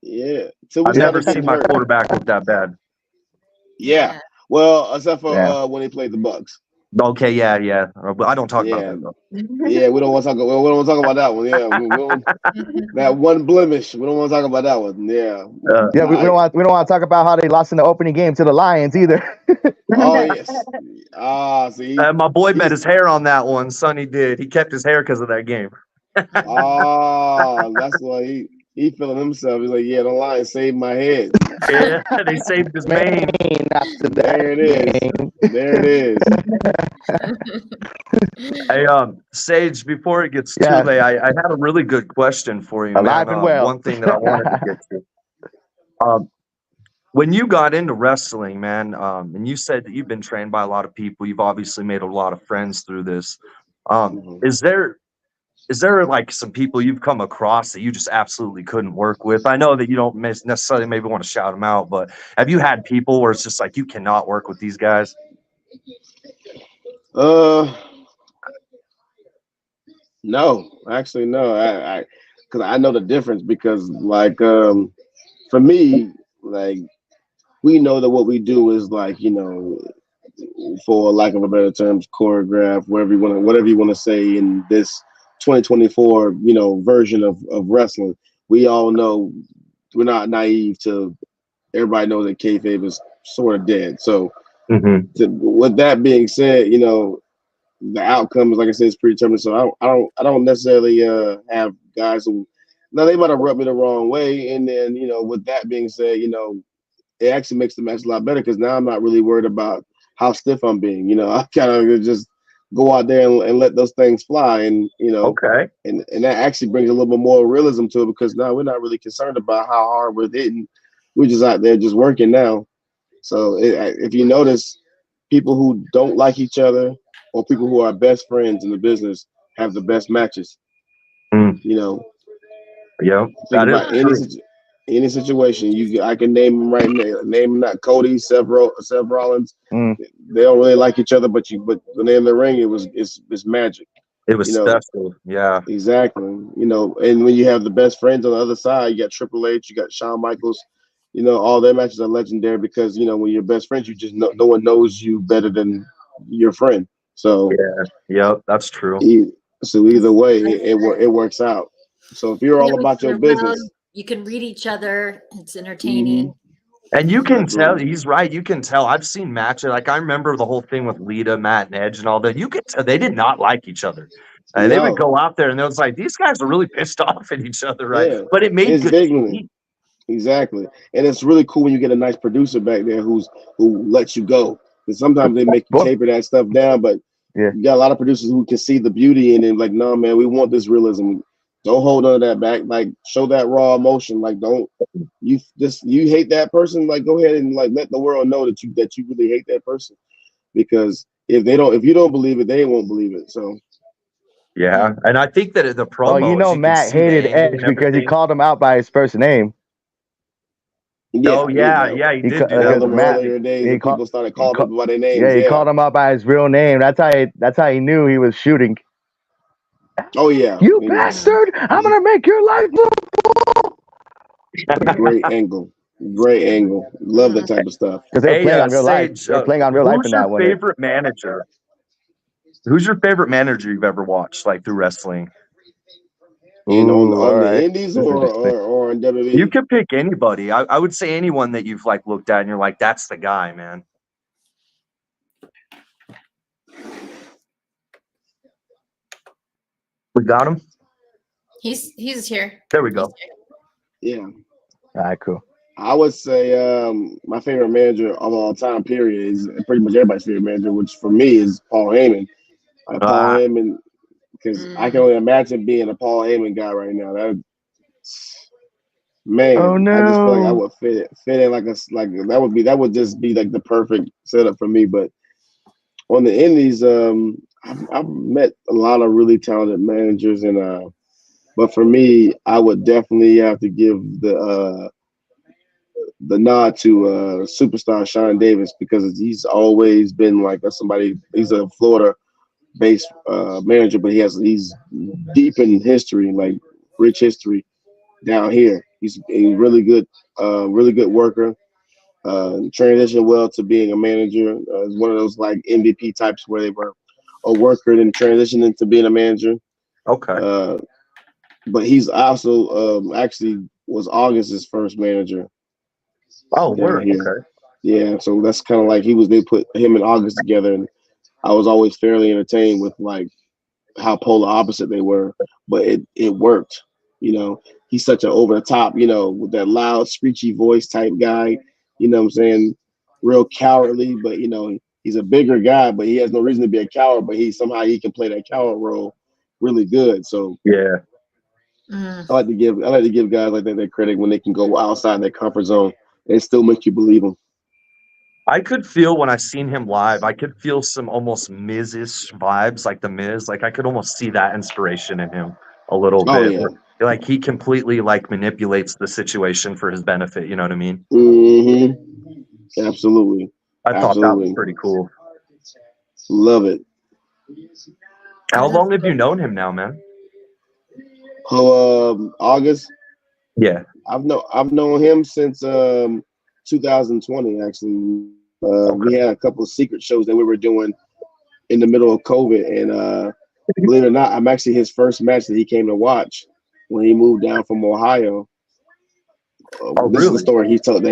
Yeah, I've never seen my quarterback look that bad. Yeah. Well, except for when he played the Bucks. Okay, yeah. But I don't talk about that though. Yeah, we don't want to talk about that one. Yeah, that one blemish. We don't want to talk about that one. Yeah. We don't want to talk about how they lost in the opening game to the Lions either. Oh yes. See. My boy bet his hair on that one. Sonny did. He kept his hair because of that game. That's why he feeling himself. He's like, yeah, the Lions saved my head. Yeah, they saved his mane. There it is. Hey, Sage, before it gets too late, I had a really good question for you, man. Alive and well. One thing that I wanted to get to. When you got into wrestling, man, and you said that you've been trained by a lot of people, you've obviously made a lot of friends through this. Is there like some people you've come across that you just absolutely couldn't work with? I know that you don't necessarily maybe want to shout them out, but have you had people where it's just like you cannot work with these guys? No, actually, no. Because I know the difference. Because like for me, like we know that what we do is like, you know, for lack of a better terms, choreograph, whatever you want to say in this 2024, you know, version of wrestling. We all know we're not naive to. Everybody knows that kayfabe is sort of dead. So, with that being said, you know, the outcome is, like I said, is predetermined. So I don't necessarily have guys who now they might have rubbed me the wrong way, and then you know, with that being said, you know, it actually makes the match a lot better because now I'm not really worried about how stiff I'm being. You know, I kind of just go out there and let those things fly, and you know, and that actually brings a little bit more realism to it because now we're not really concerned about how hard we're hitting. We're just out there just working now. So if you notice, people who don't like each other or people who are best friends in the business have the best matches. Mm. You know, Yeah, think that is about true. any situation. I can name them right now. Name not Cody, Seth Rollins. They don't really like each other, but when they're in the ring, it's magic. It was You know, special. Yeah. exactly. You know, and when you have the best friends on the other side, you got Triple H, you got Shawn Michaels. You know, all their matches are legendary because when you're best friends, you just know no one knows you better than your friend. So That's true. So either way, it works out. So if you're all about your business, you can read each other. It's entertaining. And you can tell, he's right. You can tell. I've seen matches. Like I remember the whole thing with Lita, Matt, and Edge and all that. You could tell they did not like each other. They would go out there and it was like, these guys are really pissed off at each other, right? Yeah, but it made good TV. Exactly. And it's really cool when you get a nice producer back there who lets you go. Because sometimes they make you taper that stuff down, but you got a lot of producers who can see the beauty in it. Like, no, man, we want this realism. Don't hold none of that back. Like, show that raw emotion. Like, don't you hate that person? Like, go ahead and like let the world know that you really hate that person. Because if you don't believe it, they won't believe it. So. Yeah, and I think that the promo. Well, Matt hated Edge because he called him out by his first name. Yeah, he did do that. Earlier days, when people started calling people by their names. Yeah, he called him out by his real name. That's how he knew he was shooting. Oh yeah, you bastard! I'm gonna make your life miserable. Great angle. Love that type of stuff. Because they're playing on real life. They're playing on real life in that one. Who's your favorite manager? Who's your favorite manager you've ever watched, like through wrestling? On the indies or on WWE? You can pick anybody. I would say anyone that you've like looked at and you're like, that's the guy, man. We got him. He's here. There we go. Yeah. All right, cool. I would say my favorite manager of all time, period, is pretty much everybody's favorite manager, which for me is Paul Heyman. Paul Heyman, because I can only imagine being a Paul Heyman guy right now. I just feel like I would fit in that would just be like the perfect setup for me. But on the indies, I've met a lot of really talented managers, and but for me, I would definitely have to give the nod to superstar Sean Davis because he's always been like somebody. He's a Florida-based manager, but he's deep in history, like rich history down here. He's a really good worker. Transitioned well to being a manager. He's one of those like MVP types where they were a worker and transitioned into being a manager. Okay. But he's also actually was August's first manager. Oh, word. Okay. Yeah, so that's kind of like they put him and August together, and I was always fairly entertained with like how polar opposite they were, but it worked. He's such an over the top, with that loud, screechy voice type guy. You know what I'm saying? Real cowardly, but he's a bigger guy, but he has no reason to be a coward. But he can play that coward role really good. So yeah, I like to give guys like that their credit when they can go outside their comfort zone and still make you believe them. I could feel when I seen him live, I could feel some almost Miz-ish vibes, like the Miz. Like I could almost see that inspiration in him a little bit. Yeah. Like he completely like manipulates the situation for his benefit. You know what I mean? Mm-hmm. Absolutely. I thought that was pretty cool. Love it. How long have you known him now, man? August. Yeah. I've known him since 2020. Actually, we had a couple of secret shows that we were doing in the middle of COVID, and believe it or not, I'm actually his first match that he came to watch when he moved down from Ohio. This is the story he told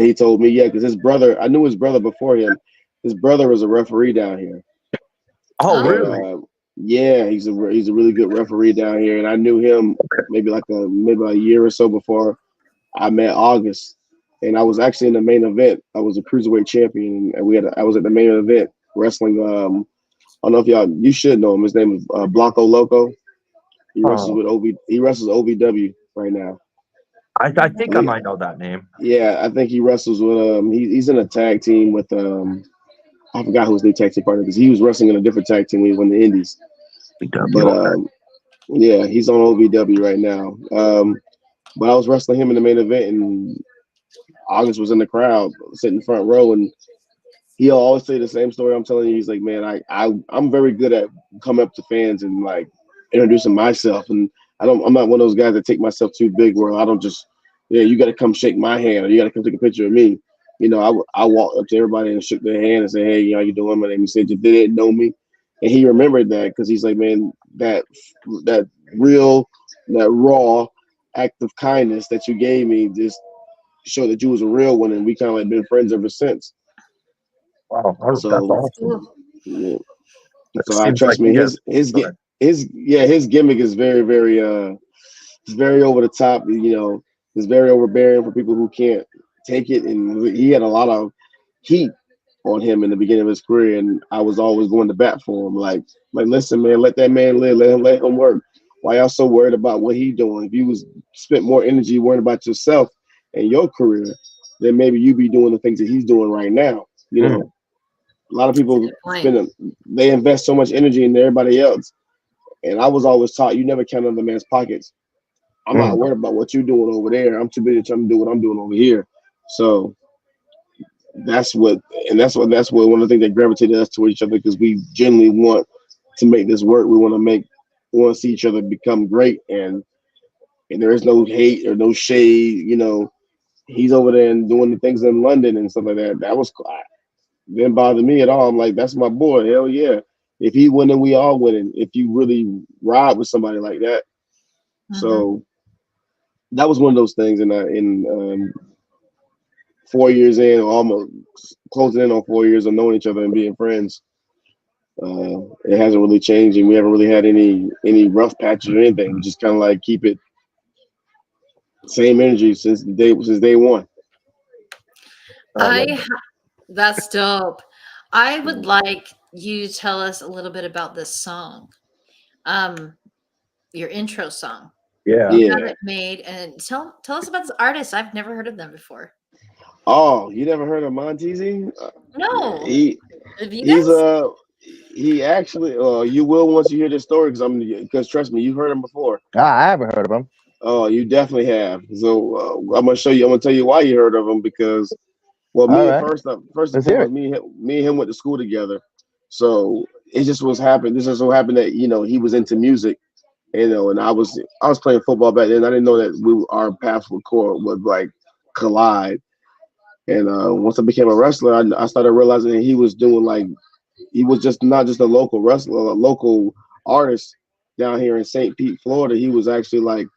me. Yeah, because his brother, I knew his brother before him. His brother was a referee down here. Oh, really? Yeah, he's a really good referee down here, and I knew him maybe a year or so before I met August, and I was actually in the main event. I was a cruiserweight champion, and I was at the main event wrestling. I don't know if you should know him. His name is Blanco Loco. He wrestles with he wrestles OVW right now. I think I might know that name. Yeah, I think he wrestles with he's in a tag team with I forgot who his new tag team partner is. He was wrestling in a different tag team when he won the Indies. But yeah, he's on OVW right now. But I was wrestling him in the main event, and August was in the crowd, sitting front row, and he'll always say the same story I'm telling you. He's like, man, I'm very good at coming up to fans and like introducing myself, and I'm not one of those guys that take myself too big where I don't just, yeah, you got to come shake my hand or you got to come take a picture of me. You know, I walked up to everybody and shook their hand and said, hey, how you doing? My name is Sid. If they didn't know me, and he remembered that because he's like, man, that real, that raw act of kindness that you gave me just showed that you was a real one, and we kind of like been friends ever since. Wow, that's So, awesome. yeah. It So I seems trust like me. His gimmick is very it's very over the top. You know, it's very overbearing for people who can't take it. And he had a lot of heat on him in the beginning of his career, and I was always going to bat for him. Like listen, man, let that man live. Let him work. Why y'all so worried about what he doing? If you was spent more energy worrying about yourself and your career, then maybe you be doing the things that he's doing right now. You know. A lot of people they invest so much energy in everybody else. And I was always taught you never count on the man's pockets. I'm not worried about what you're doing over there. I'm too busy trying to do what I'm doing over here. So that's what one of the things that gravitated us to each other because we genuinely want to make this work. We want to see each other become great and there is no hate or no shade. You know, he's over there and doing the things in London and stuff like that. That was didn't bother me at all. I'm like, that's my boy. Hell yeah. If he winning, we all winning. If you really ride with somebody like that. So that was one of those things. And in 4 years in, almost closing in on 4 years of knowing each other and being friends, it hasn't really changed, and we haven't really had any rough patches or anything. We just kind of like keep it same energy since day one. That's dope. I would like you to tell us a little bit about this song, your intro song. Yeah. You got it made, and tell us about this artist. I've never heard of them before. Oh, you never heard of Montezi? No. He actually you will once you hear this story because trust me, you've heard him before. I haven't heard of him. Oh, you definitely have. So I'm gonna tell you why you heard of him because first and foremost, me and him went to school together. So it just was happened. This just so happened that he was into music, and I was playing football back then. I didn't know that our paths would like collide. And once I became a wrestler, I started realizing that he was doing he was just not just a local wrestler, a local artist down here in St. Pete, Florida. He was actually like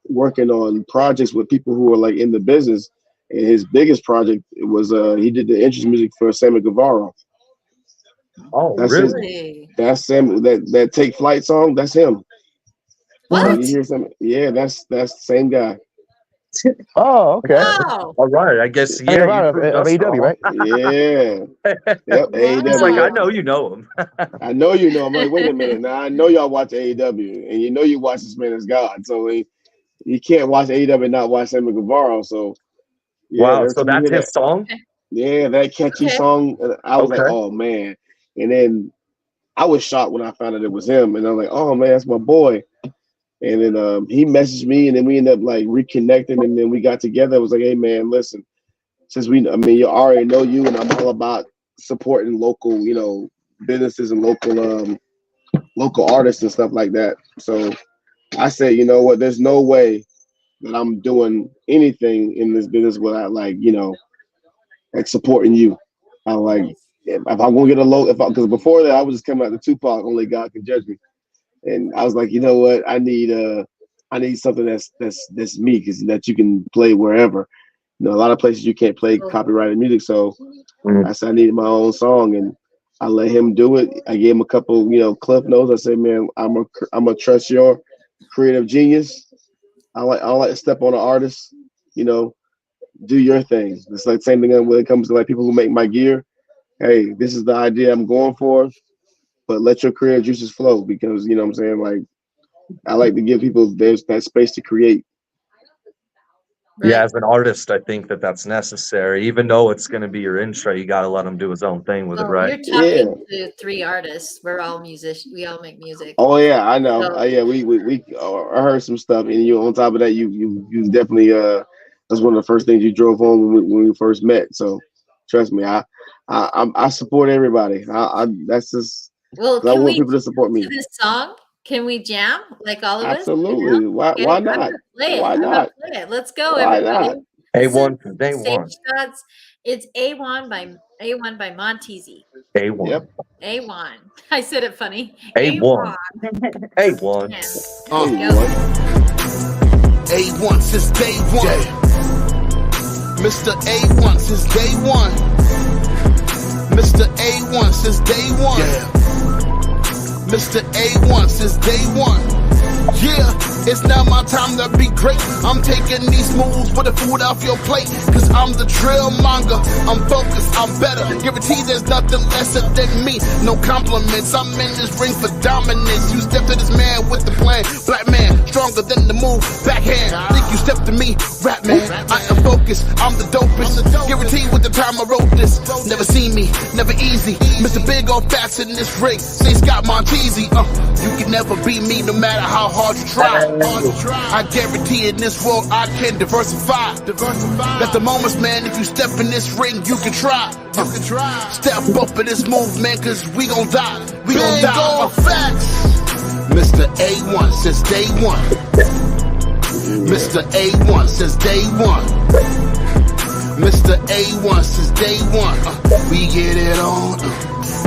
working on projects with people who were like in the business. And his biggest project was he did the entrance music for Sammy Guevara. Oh, that's really? That's Sam. That Take Flight song. That's him. What? You hear something? Yeah, that's the same guy. Oh, okay. Wow. All right. I guess of AEW, right? Yeah. Yep. AEW. It's like I know you know him. I know you know. I'm like, wait a minute. Now I know y'all watch AEW, and you watch this man as God. So you can't watch AEW and not watch Sammy Guevara. So yeah, wow. So that's his song. Yeah, that catchy song. I was like, oh man. And then I was shocked when I found out it was him, and I'm like, oh man, that's my boy. And then he messaged me, and then we ended up like reconnecting, and then we got together. I was like, hey man, listen, since you already know you, and I'm all about supporting local, businesses and local artists and stuff like that. So I said, you know what, there's no way that I'm doing anything in this business without like supporting you. I'm like, if I'm gonna get because before that I was just coming out to Tupac, only God can judge me. And I was like, you know what? I need something that's me, because that you can play wherever. A lot of places you can't play copyrighted music. So I said I needed my own song, and I let him do it. I gave him a couple, clip notes. I said, man, I'm gonna trust your creative genius. I like to step on an artist. Do your thing. It's like the same thing when it comes to like people who make my gear. Hey, this is the idea I'm going for. But let your creative juices flow, because what I'm saying, like I like to give people that space to create. Right. Yeah, as an artist, I think that's necessary. Even though it's going to be your intro, you got to let him do his own thing with it, right? You're talking to 3 artists. We're all musicians. We all make music. Oh yeah, I know. So, Yeah, we I heard some stuff, and you on top of that, you definitely that's one of the first things you drove home when we first met. So trust me, I support everybody. I that's just well, I can want we people to support me. to this song? Can we jam like all of us? Absolutely. You know? Why Okay, why I'm not? gonna play it. Why I'm gonna not? play it. Let's go, Why everybody. not? This is A1 from day Stage one. Shots. It's A1 by Monteezy. A1. Yep. A1. I said it funny. A1. A1. Go. A1 since day one. Mr. A1 since day one. Mr. A1 since day one. Mr. A1 since day one. Yeah, it's now my time to be great. I'm taking these moves with the food off your plate. Cause I'm the drill monger. I'm focused, I'm better. Guarantee there's nothing lesser than me. No compliments, I'm in this ring for dominance. You step to this man with the plan. Black man, stronger than the move. Backhand, think you step to me. Rap man, I am focused, I'm the dopest. Guarantee with the time I wrote this. Never see me, never easy. Mr. Big old Fats in this ring. Say Scott Monteezy. You can never beat me no matter how hard you try. I guarantee in this world I can diversify. That's the moments, man. If you step in this ring, you can try. Step up in this movement, cause we gon' die. We gon' die. Facts. Mr. A1 since day one. Mr. A1 since day one. Mr. A1 since day one. We get it on.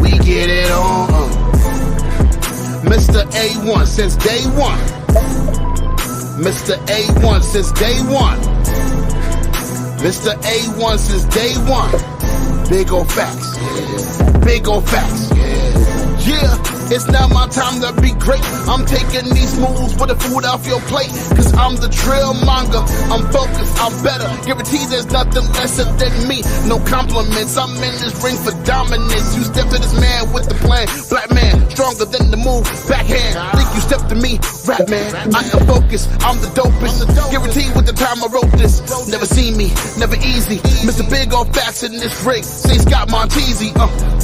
We get it on. Mr. A1 since day one. Mr. A1 since day one. Mr. A1 since day one. Big ol' facts. Big ol' facts. Yeah, it's now my time to be great. I'm taking these moves with the food off your plate. Cause I'm the drill monger. I'm focused, I'm better. Guarantee there's nothing lesser than me. No compliments, I'm in this ring for dominance. You step to this man with the plan. Black man, stronger than the move. Backhand, think you step to me. Rap man, I am focused, I'm the dopest. Guarantee with the time I wrote this. Never see me, never easy. Mr. Big old Fats in this ring. Say Scott Monteezy.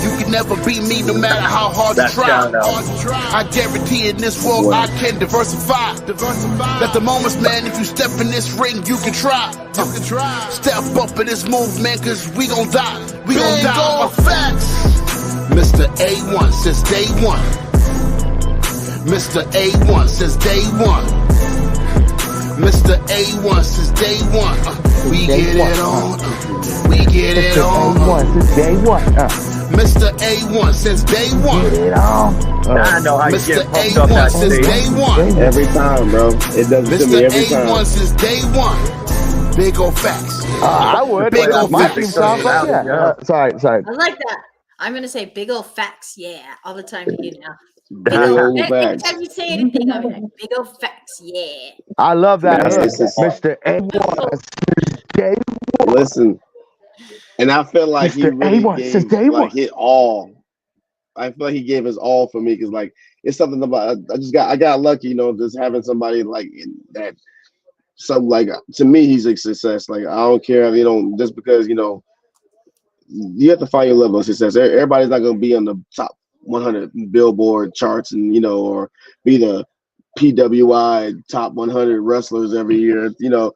You can never beat me no matter how hard you try. I guarantee in this world I can diversify. That's the moments, man. If you step in this ring, you can try. Step up in this movement, cause we gon' die. We gon' die. Facts. Mr. A1 since day one. Mr. A1 since day one. Mr. A1 since day one. We get it on. We get it on. Since day one. Mr. A1 since day one. I know how you Mr. get pumped up that A1 since stage. day one. Every time, bro. It does it to me Mr. every A1 time. since day one. Big ol' facts. I would. Big ol' My facts. team sounds like that. Sorry. I like that. I'm gonna say big old facts, yeah, all the time to you now. Big old facts. Anytime you say anything, I'm like, big old facts, yeah. I love that. Yes, it's Mr. A1 since day one. Listen, and I feel like he Mr. really A1 since gave day like one. his all. I feel like he gave his all for me because like it's something about I got lucky, you know, just having somebody like that. Some like to me, he's a success. Like I don't care, you know, just because you know, you have to find your level of success. Everybody's not gonna be on the top 100 Billboard charts and you know, or be the PWI top 100 wrestlers every year. You know,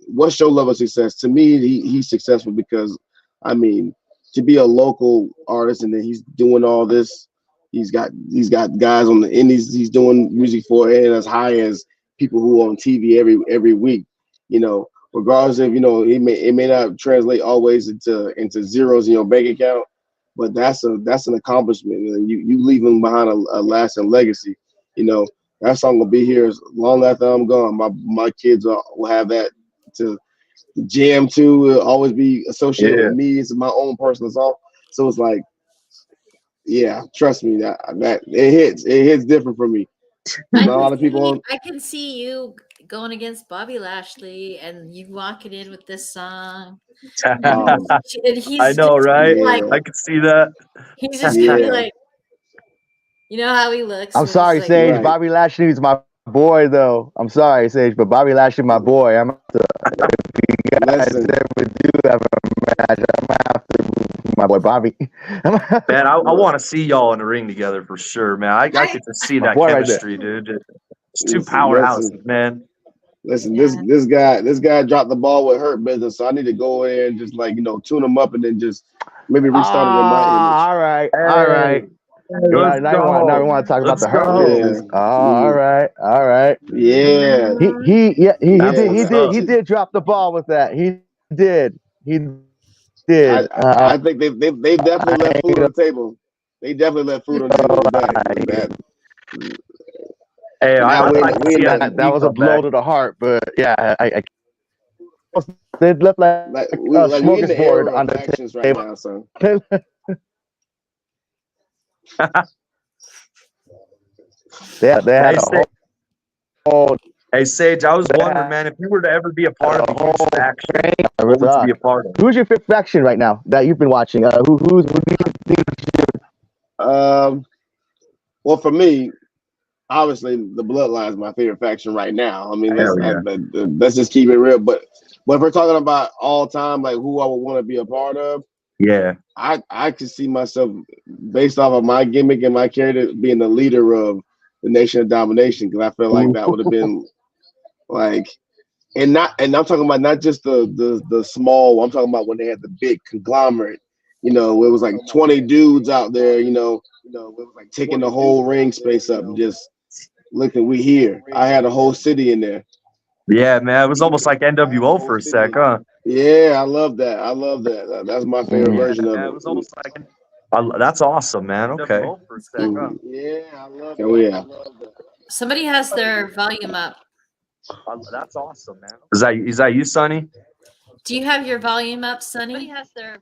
what's your level of success? To me, he's successful because, I mean, to be a local artist and then he's doing all this. He's got guys on the indies he's doing music for, and as high as people who are on TV every week. You know, regardless of you know, it may not translate always into zeros in your bank account, but that's an accomplishment, and you leaving behind a lasting legacy. You know, that song will be here as long after I'm gone. My kids will have that to jam to. Will always be associated with me. It's my own personal song, so it's like, yeah, trust me, that it hits different for me. Not a lot of people. I can see you going against Bobby Lashley and you walking in with this song. And he's I know, right? Like, I can see that. He's just gonna be like, you know how he looks. I'm sorry, like, Sage. Right. Bobby Lashley is my boy, though. I'm sorry, Sage, but Bobby Lashley, my boy. I'm if you guys ever do have a match, I'm gonna have to my boy Bobby. Man, I want to see y'all in the ring together for sure, man. I get to see that chemistry, dude. It's two powerhouses, man. Listen, this guy dropped the ball with Hurt Business, so I need to go in and just tune him up and then just maybe restart it in my image. All right. Now we want to talk about the Hurt Business. All right. Yeah. He did drop the ball with that. He did. I think they definitely left food on the table. They definitely left food on the table with that. Hey, that was a blow to the heart, but yeah, I they left like a smorgasbord on the actions right table. now, son. They had a whole. Hey, Sage, I was wondering, man, if you were to ever be a part of a whole faction, what would you be a part of? Who's your fifth faction right now that you've been watching? Who do you think? Well, for me, obviously, the Bloodline is my favorite faction right now. I mean, let's just keep it real. But if we're talking about all time, like who I would want to be a part of, yeah, I could see myself based off of my gimmick and my character being the leader of the Nation of Domination, because I feel like that would have been like, and I'm talking about not just the small. I'm talking about when they had the big conglomerate. It was like 20 dudes out there. It was like taking the whole ring space up and just. Looking, we here. I had a whole city in there. Yeah, man. It was almost like NWO for a sec, huh? Yeah, I love that. That's my favorite version of it. It was almost like that's awesome, man. Okay. Yeah, I love it. Oh, yeah. Somebody has their volume up. That's awesome, man. Is that you, Sonny? Do you have your volume up, Sonny? Somebody has their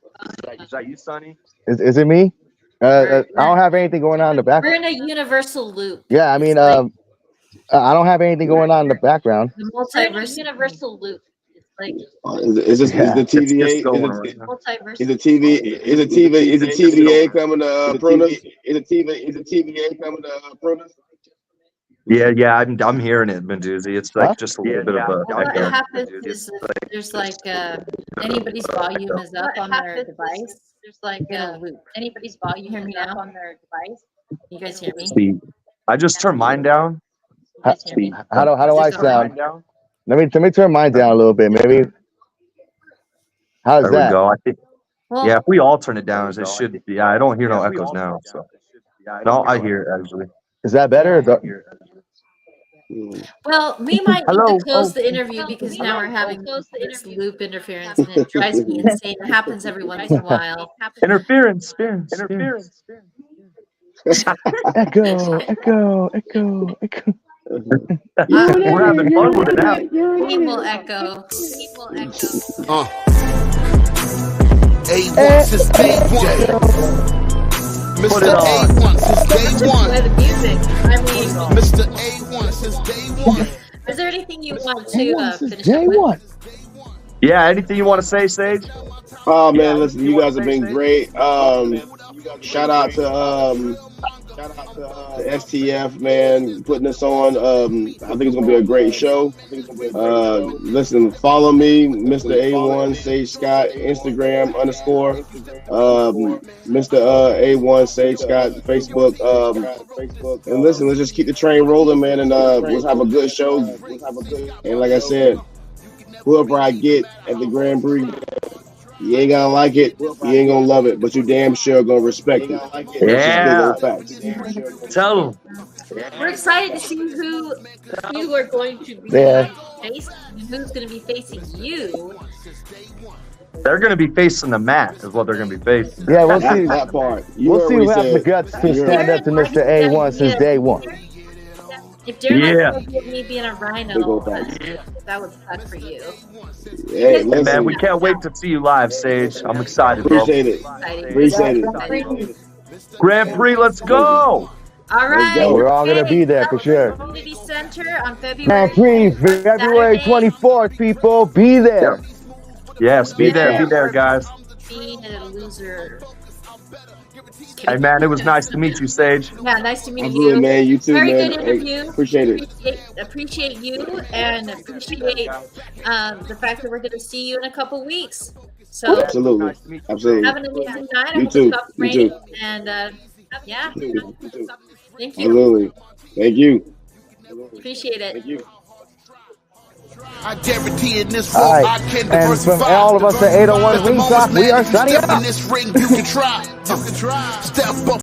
Is that you, Sonny? Is it me? I don't have anything going on in the background. We're in a universal loop. Yeah, I mean, I don't have anything going on in the background. The multiverse universal loop. It's like is the TVA is the TVA coming to Prunus? Is the TVA coming to Prunus? Yeah, I'm hearing it, Menduzi. It's like just a little bit of a. What happens is there's like anybody's volume is up on their device. There's like a loop. Anybody's volume is up on their device. You guys hear me? See, I just turned mine down. How do I sound? Let me turn mine down a little bit, maybe. How's that? There we go. I think. Yeah, if we all turn it down, it should. Yeah, I don't hear no echoes now. So. No, I hear it actually. Is that better? Well, we might need to close the interview because now we're having this loop interference and it drives me insane. It happens every once in a while. Interference. Echo. We're having fun with it now. People echo. A1 since day one. Mr. A1 since day one. The music. I mean, Mr. A1 since day one. Is there anything you want to finish up with? Yeah, anything you want to say, Sage? Oh man, listen, you guys have been great. Shout out to STF, man, putting this on. I think it's gonna be a great show. Listen, follow me, Mr. A1 Sage Scott, Instagram _ Mr. A1 Sage Scott, Facebook. And listen, let's just keep the train rolling, man, and let's have a good show. And like I said, whoever I get at the Grand Prix, you ain't gonna like it, you ain't gonna love it, but you damn sure gonna respect it. Yeah. Tell them. We're excited to see who you are going to be facing and who's going to be facing you. They're going to be facing the mat, is what they're going to be facing. Yeah, we'll see. That part. We'll see who has the guts to stand up to Mr. A1 since day one. If Darren would give me being a rhino, that would suck for you. Hey, man, we can't wait to see you live, Sage. I'm excited, bro. Appreciate it. Grand Prix, let's go. All right. We're all going to be there for sure. Community Center on February. Grand Prix, February 24th, people. Be there. Yes, be there, guys. Being a loser. Hey, man, it was nice to meet you, Sage. Yeah, nice to meet Absolutely, you. man. You too, Very man. good interview. Appreciate it. Appreciate you, and appreciate the fact that we're going to see you in a couple weeks. So Absolutely. Absolutely. have an amazing night. I You hope too. it stops You raining. too. And yeah, You too. thank you. Absolutely. Thank you. Appreciate it. Thank you. I guarantee in this All room I right. can And diversify. from all of us at 801 Ring Talk, we are signing Step in out. this ring, you can try. Step up.